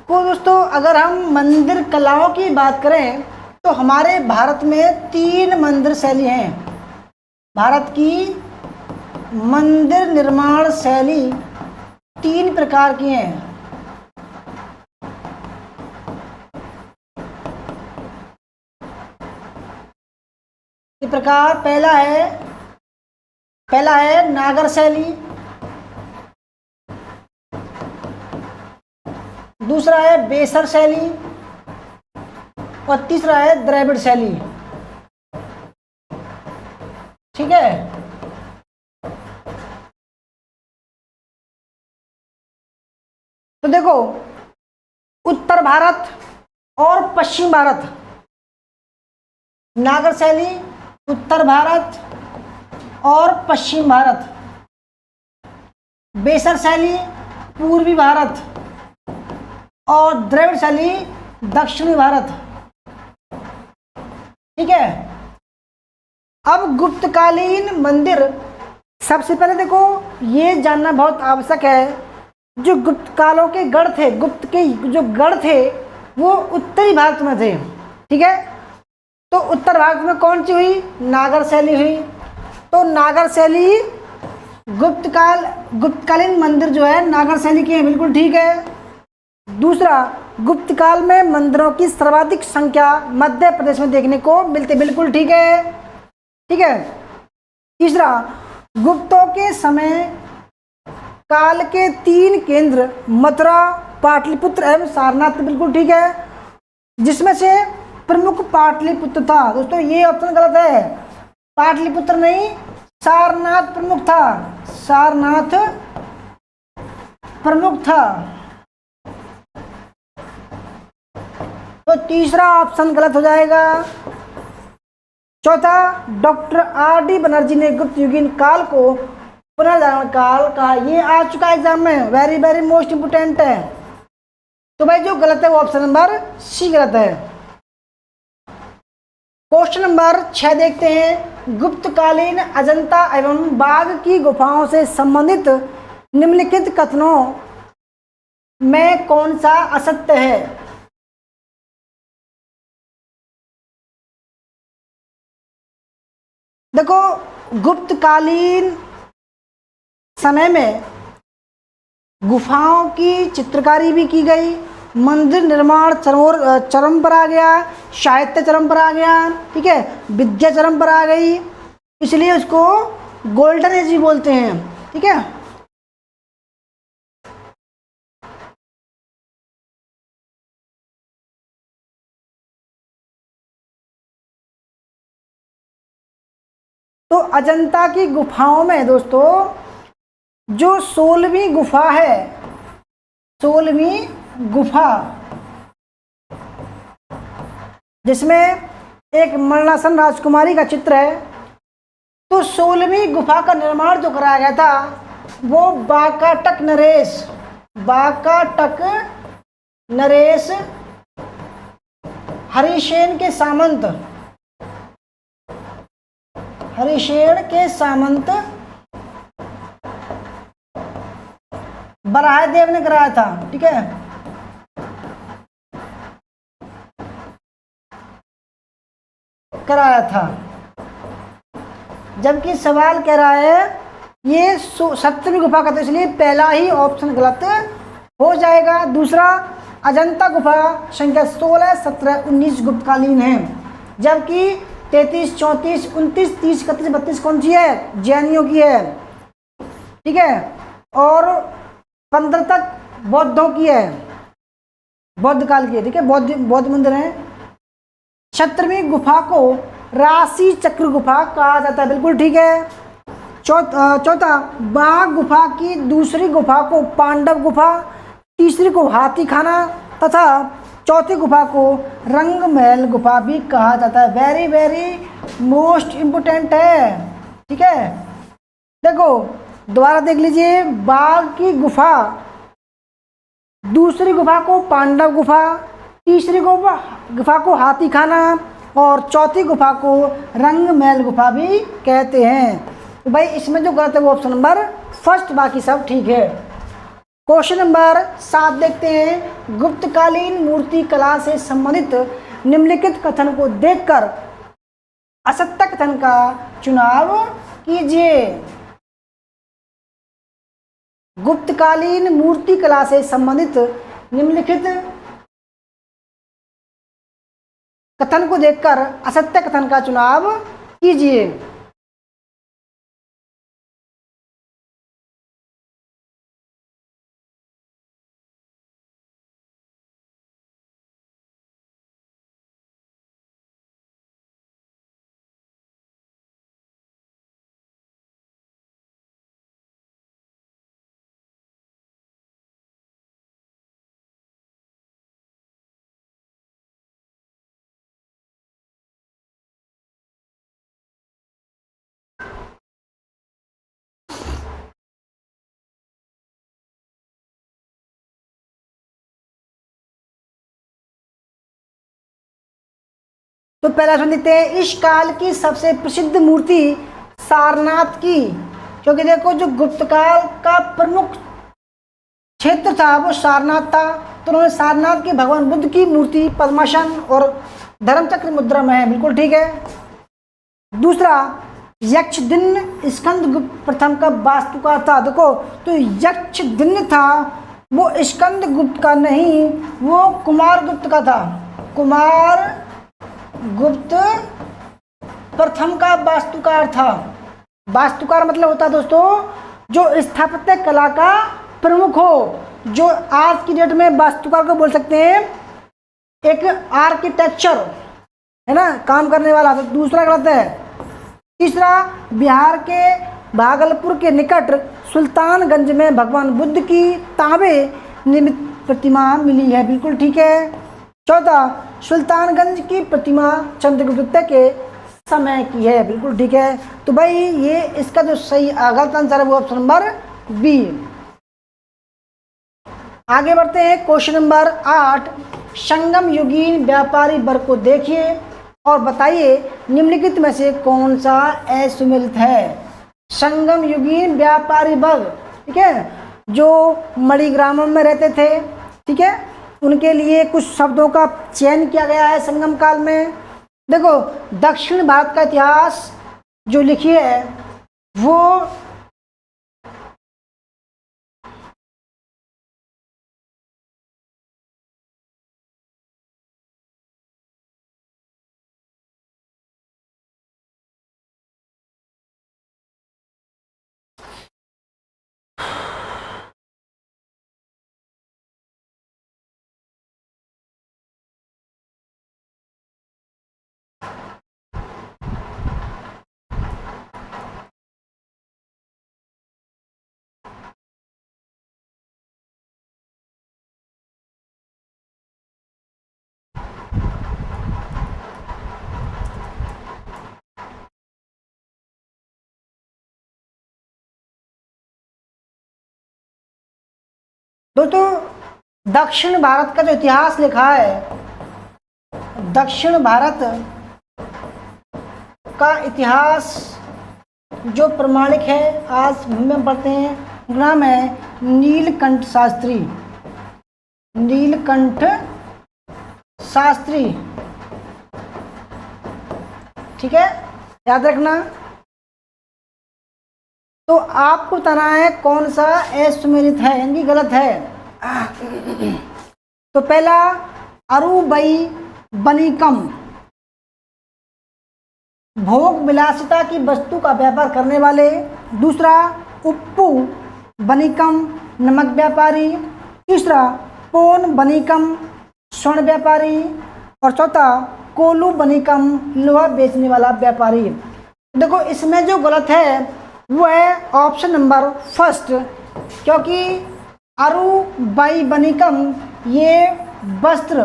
S1: तो दोस्तों अगर हम मंदिर कलाओं की बात करें तो हमारे भारत में 3 मंदिर शैली हैं। भारत की मंदिर निर्माण शैली 3 प्रकार की हैं। इस प्रकार पहला है नागर शैली, दूसरा है बेसर शैली और तीसरा है द्रविड़ शैली। ठीक है, तो देखो उत्तर भारत और पश्चिम भारत, नागर शैली उत्तर भारत और पश्चिम भारत, बेसर शैली पूर्वी भारत और द्रविड़ शैली दक्षिणी भारत। ठीक है, अब गुप्तकालीन मंदिर, सबसे पहले देखो ये जानना बहुत आवश्यक है, जो गुप्त कालों के गढ़ थे, गुप्त के जो गढ़ थे वो उत्तरी भारत में थे। ठीक है, तो उत्तर भारत में कौन सी हुई, नागर शैली हुई। तो नागर शैली गुप्तकालीन मंदिर जो है नागर शैली के हैं। बिल्कुल ठीक है। दूसरा, गुप्त काल में मंदिरों की सर्वाधिक संख्या मध्य प्रदेश में देखने को मिलती। बिल्कुल ठीक है। ठीक है। तीसरा, गुप्तों के समय काल के 3 केंद्र मथुरा, पाटलिपुत्र एवं सारनाथ। बिल्कुल ठीक है, जिसमें से प्रमुख पाटलिपुत्र था। दोस्तों ये ऑप्शन गलत है, पाटलिपुत्र नहीं सारनाथ प्रमुख था, सारनाथ प्रमुख था। तो तीसरा ऑप्शन गलत हो जाएगा। चौथा, डॉक्टर R.D. बनर्जी ने गुप्त युगीन काल को पुनर्जागरण काल कहा। ये आ चुका है एग्जाम में, वेरी वेरी मोस्ट इंपोर्टेंट है। तो भाई जो गलत है वो ऑप्शन नंबर सी गलत है। क्वेश्चन नंबर 6 देखते हैं, गुप्तकालीन अजंता एवं बाघ की गुफाओं से संबंधित निम्नलिखित कथनों में कौन सा असत्य है। देखो गुप्तकालीन समय में गुफाओं की चित्रकारी भी की गई मंदिर निर्माण चरम पर आ गया, साहित्य चरम पर आ गया, ठीक है, विद्या चरम पर आ गई, इसलिए उसको गोल्डन एज भी बोलते हैं, ठीक है। तो अजंता की गुफाओं में दोस्तों जो 16वीं गुफा है, 16वीं गुफा, जिसमें एक मरणासन राजकुमारी का चित्र है, तो 16वीं गुफा का निर्माण जो कराया गया था वो बाकाटक नरेश हरिसेन के सामंत बराहदेव ने कराया था, ठीक है। कराया था। जबकि सवाल कह रहा है ये 17वीं गुफा का, तो इसलिए पहला ही ऑप्शन गलत हो जाएगा। दूसरा, अजंता गुफा संख्या 16, 17, 19 गुप्तकालीन है, जबकि 33, 34, 29, 30, 31, 32 कौन सी है? जैनियों की है, ठीक है। और 15 तक बौद्धों की है, बौद्ध काल की है, ठीक है, बौद्ध मंदिर है। 17वीं गुफा को राशि चक्र गुफा कहा जाता है, बिल्कुल ठीक है। चौथा, बाघ गुफा की दूसरी गुफा को पांडव गुफा, तीसरी को हाथी खाना तथा चौथी गुफा को रंग महल गुफा भी कहा जाता है। वेरी वेरी मोस्ट इम्पोर्टेंट है, ठीक है। देखो दोबारा देख लीजिए, बाघ की गुफा, दूसरी गुफा को पांडव गुफा, तीसरी गुफा को हाथी खाना और चौथी गुफा को रंग महल गुफा भी कहते हैं। तो भाई इसमें जो गलत है वो ऑप्शन नंबर फर्स्ट, बाकी सब ठीक है। क्वेश्चन नंबर 7 देखते हैं। गुप्तकालीन मूर्ति कला से संबंधित निम्नलिखित कथन को देखकर असत्य कथन का चुनाव कीजिए। गुप्तकालीन मूर्ति कला से संबंधित निम्नलिखित कथन को देखकर असत्य कथन का चुनाव कीजिए। तो पहला सुन लेते हैं, इस काल की सबसे प्रसिद्ध मूर्ति सारनाथ की, क्योंकि देखो जो गुप्त काल का प्रमुख क्षेत्र था वो सारनाथ था, तो उन्होंने सारनाथ के भगवान बुद्ध की मूर्ति पद्मासन और धर्मचक्र मुद्रा में है, बिल्कुल ठीक है। दूसरा, यक्षदिन स्कंदगुप्त प्रथम का वास्तुकार था। देखो तो यक्षदिन था वो स्कंदगुप्त का नहीं, वो कुमारगुप्त का था। कुमार गुप्त प्रथम का वास्तुकार था। वास्तुकार मतलब होता है दोस्तों जो स्थापत्य कला का प्रमुख हो, जो आज की डेट में वास्तुकार को बोल सकते हैं एक आर्किटेक्चर, है ना, काम करने वाला। तो दूसरा गलत है। तीसरा, बिहार के भागलपुर के निकट सुल्तानगंज में भगवान बुद्ध की तांबे निर्मित प्रतिमा मिली है, बिल्कुल ठीक है। चौथा, सुल्तानगंज की प्रतिमा चंद्रगुप्त के समय की है, बिल्कुल ठीक है। तो भाई ये इसका जो सही गलत आंसर है वो ऑप्शन नंबर बी। आगे बढ़ते हैं, क्वेश्चन नंबर 8। संगम युगीन व्यापारी वर्ग को देखिए और बताइए निम्नलिखित में से कौन सा असुमेलित है। संगम युगीन व्यापारी वर्ग, ठीक है, जो मणिग्रामम में रहते थे, ठीक है, उनके लिए कुछ शब्दों का चयन किया गया है संगम काल में। देखो दक्षिण भारत का इतिहास जो लिखी है वो दोस्तों दक्षिण भारत का जो इतिहास लिखा है, दक्षिण भारत का इतिहास जो प्रमाणिक है, आज हम पढ़ते हैं, उनका नाम है नीलकंठ शास्त्री। नीलकंठ शास्त्री, ठीक है, याद रखना। तो आपको बताना है कौन सा असुमेलित है, यानी गलत है। तो पहला अरुबई बनिकम, भोग विलासिता की वस्तु का व्यापार करने वाले। दूसरा उप्पू बनिकम, नमक व्यापारी। तीसरा पोन बनिकम, स्वर्ण व्यापारी। और चौथा कोलू बनिकम, लोहा बेचने वाला व्यापारी। देखो इसमें जो गलत है वो है ऑप्शन नंबर फर्स्ट, क्योंकि अरुबई बनिकम ये वस्त्र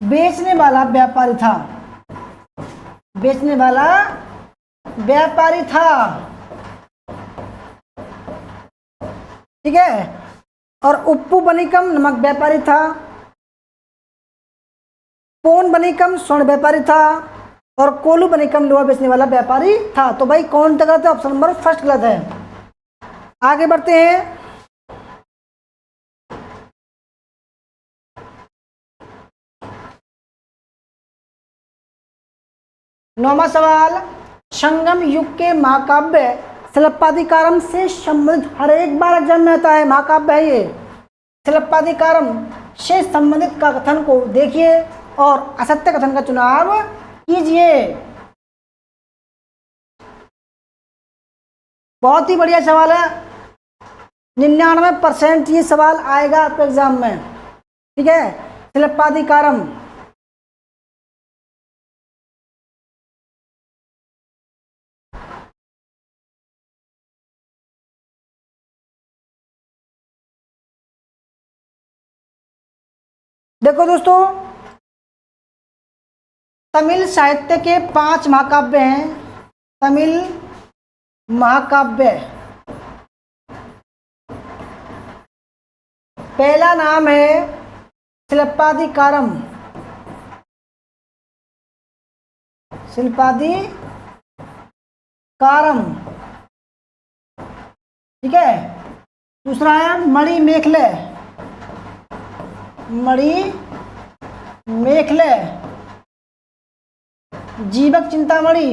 S1: बेचने वाला व्यापारी था, बेचने वाला व्यापारी था, ठीक है। और उप्पू बनिकम नमक व्यापारी था, पोन बनिकम स्वर्ण व्यापारी था, और कोलू बनिकम लोहा बेचने वाला व्यापारी था। तो भाई कौन सा गलत है? ऑप्शन नंबर फर्स्ट गलत है। आगे बढ़ते हैं। नौवां सवाल, संगम युग के महाकाव्य शिल्पाधिकारम से संबंधित, हर एक बार एग्जाम में आता है, महाकाव्य है ये। शिल्पाधिकारम से संबंधित का कथन को देखिए और असत्य कथन का चुनाव कीजिए। बहुत ही बढ़िया सवाल है, 99% ये सवाल आएगा आपके एग्जाम में, ठीक है। शिल्पाधिकारम, देखो दोस्तों तमिल साहित्य के 5 महाकाव्य हैं। तमिल महाकाव्य, पहला नाम है शिल्पाधिकारम। शिल्पाधिकारम, ठीक है। दूसरा है मणिमेखले, मणिमेखले। जीवक चिंतामणि,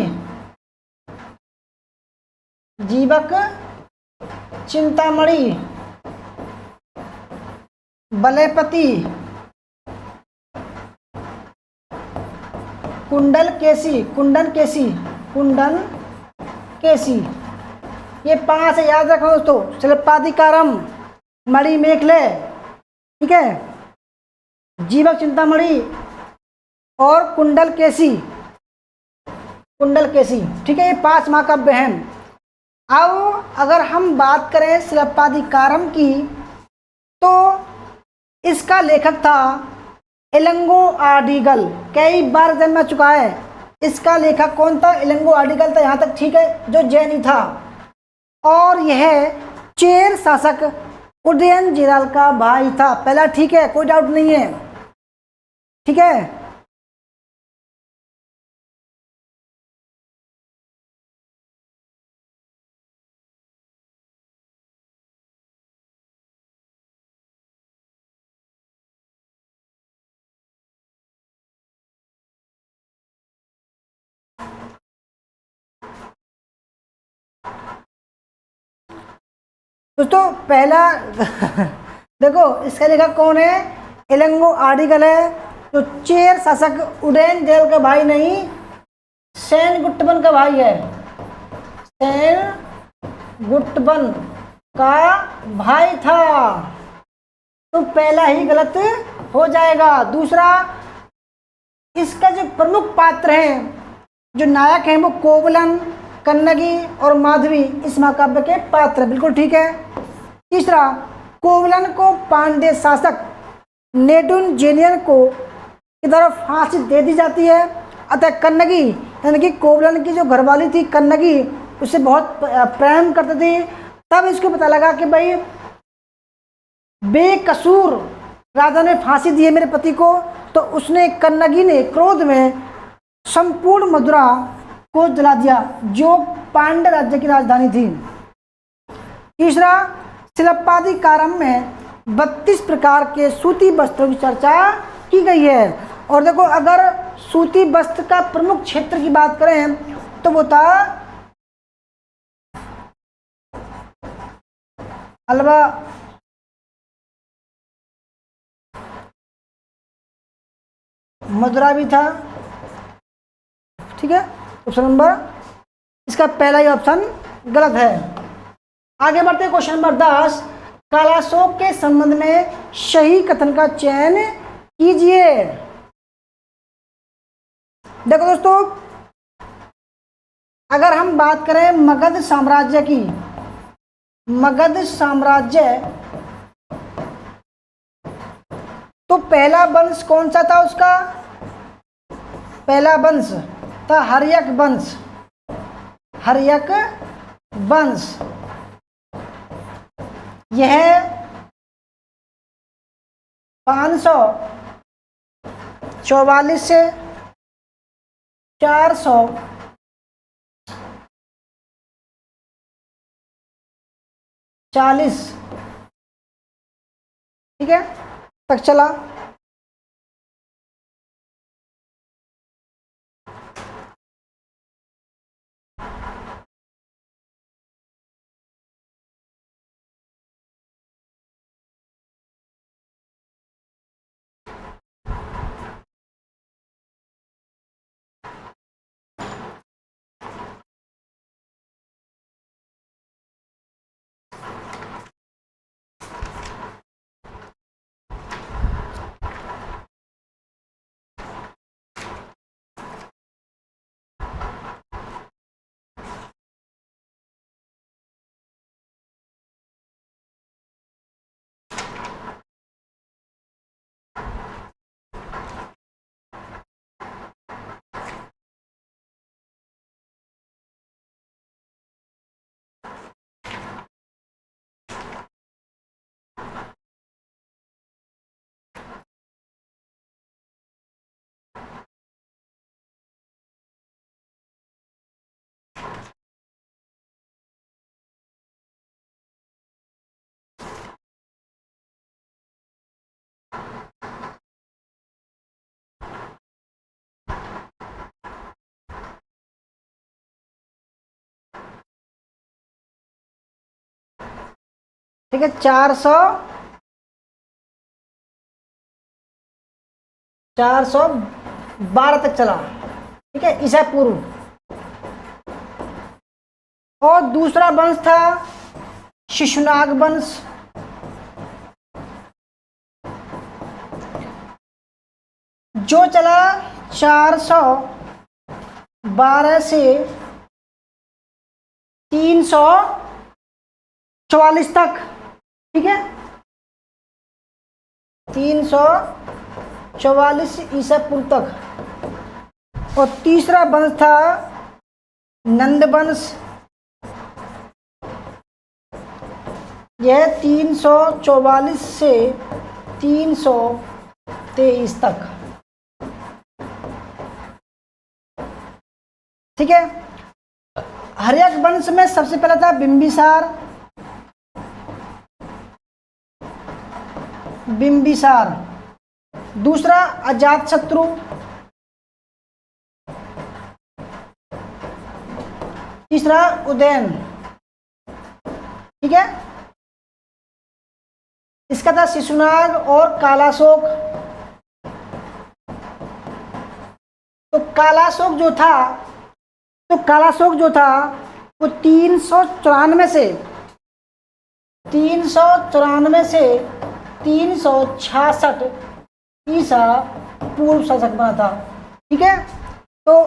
S1: जीवक चिंतामणि। बलेपति, कुंडल केसी, कुंडन केसी, कुंडन केसी। ये 5 है, याद रखो दोस्तों। शिल्पाधिकारम, मणिमेखले, ठीक है, जीवक चिंतामणि और कुंडल केसी, कुंडल केसी, ठीक है। ये 5 महाकाव्य हैं। अब अगर हम बात करें शिल्पाधिकारम की, तो इसका लेखक था इलंगो आडिगल, कई बार जन्म चुका है। इसका लेखक कौन था? इलंगो आडिगल था, यहाँ तक ठीक है, जो जैनी था। और यह चेर शासक उदयनजीराल का भाई था। पहला ठीक है, कोई डाउट नहीं है, ठीक है। दोस्तों पहला देखो इसका लेखक कौन है? इलंगो आडिगल है, जो चेर शासक उदयनजीराल का भाई नहीं, सेनगुट्टबन का भाई है। सेनगुट्टबन का भाई था, तो पहला ही गलत हो जाएगा। दूसरा, इसका जो प्रमुख पात्र हैं, जो नायक हैं, वो कोवलन, कन्नगी और माधवी इस महाकाव्य के पात्र, बिल्कुल ठीक है। तीसरा, कोवलन को पांड्य शासक नेडुंजेनियन को की तरफ फांसी दे दी जाती है, अतः कन्नगी यानी कि कोवलन की जो घरवाली थी कन्नगी, उससे बहुत प्रेम करती थी। तब इसको पता लगा कि भाई बेकसूर राजा ने फांसी दी है मेरे पति को, तो उसने कन्नगी ने क्रोध में संपूर्ण मदुरा को जला दिया, जो पांड्य राज्य की राजधानी थी। तीसरा, शिल्पादि कारम में 32 प्रकार के सूती वस्त्रों की चर्चा की गई है। और देखो, अगर सूती वस्त्र का प्रमुख क्षेत्र की बात करें तो वो था अलवा, मदुरा भी था। ठीक है, ऑप्शन नंबर इसका पहला ही ऑप्शन गलत है। आगे बढ़ते हैं, क्वेश्चन नंबर 10, कालाशोक के संबंध में सही कथन का चयन कीजिए। देखो दोस्तों, अगर हम बात करें मगध साम्राज्य की, मगध साम्राज्य, तो पहला वंश कौन सा था उसका? पहला वंश था हर्यक वंश, हर्यक वंश। यह 544 से 440, ठीक है, तक चला। ठीक है, 412 तक चला। ठीक है, ईसा पूर्व। और दूसरा वंश था शिशुनाग वंश, जो चला 412 से 344 तक। ठीक है, 344 ईसा पूर्व तक। और तीसरा वंश था नंद वंश, यह 344 से 323 तक। ठीक है, हर्यक वंश में सबसे पहला था बिंबिसार, बिंबिसार। दूसरा अजातशत्रु, तीसरा उदयन। ठीक है, इसका था शिशुनाग और कालाशोक। तो कालाशोक जो था, वो 394 से 366 ईसा पूर्व शासक बना था। ठीक है, तो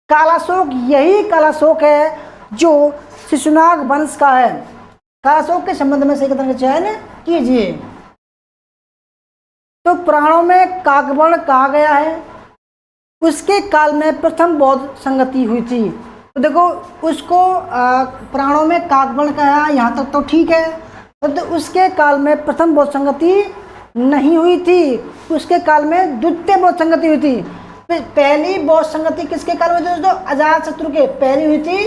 S1: कालाशोक, यही कालाशोक है जो शिशुनाग वंश का है। कालाशोक के संबंध में सही कथन का चयन कीजिए। तो पुराणों में काकवर्ण कहा गया है, उसके काल में प्रथम बौद्ध संगति हुई थी। तो देखो, उसको पुराणों में काकवर्ण कहा, यहाँ तक तो ठीक है। तो उसके काल में प्रथम बौद्ध संगति नहीं हुई थी, उसके काल में द्वितीय बौद्ध संगति हुई थी। पहली बौद्ध संगति किसके काल में थी दोस्तों? अजात शत्रु के। पहली हुई थी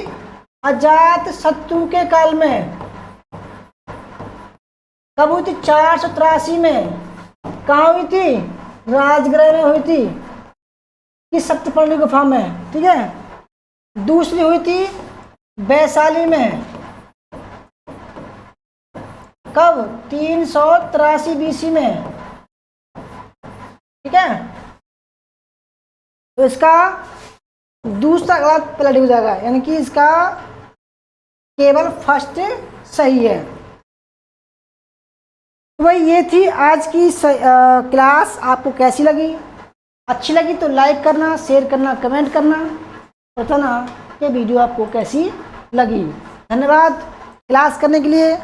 S1: अजात शत्रु के काल में। कब हुई थी? 483 में। कहाँ हुई थी? राजगृह में हुई थी, किस सप्तपर्णी गुफा में, ठीक है। दूसरी हुई थी वैशाली में। कब? 383 BC में, ठीक है। तो इसका दूसरा गलत पलट हो जाएगा, यानी कि इसका केवल फर्स्ट सही है। तो भाई ये थी आज की क्लास। आपको कैसी लगी? अच्छी लगी तो लाइक करना, शेयर करना, कमेंट करना, बताना कि वीडियो आपको कैसी लगी। धन्यवाद क्लास करने के लिए।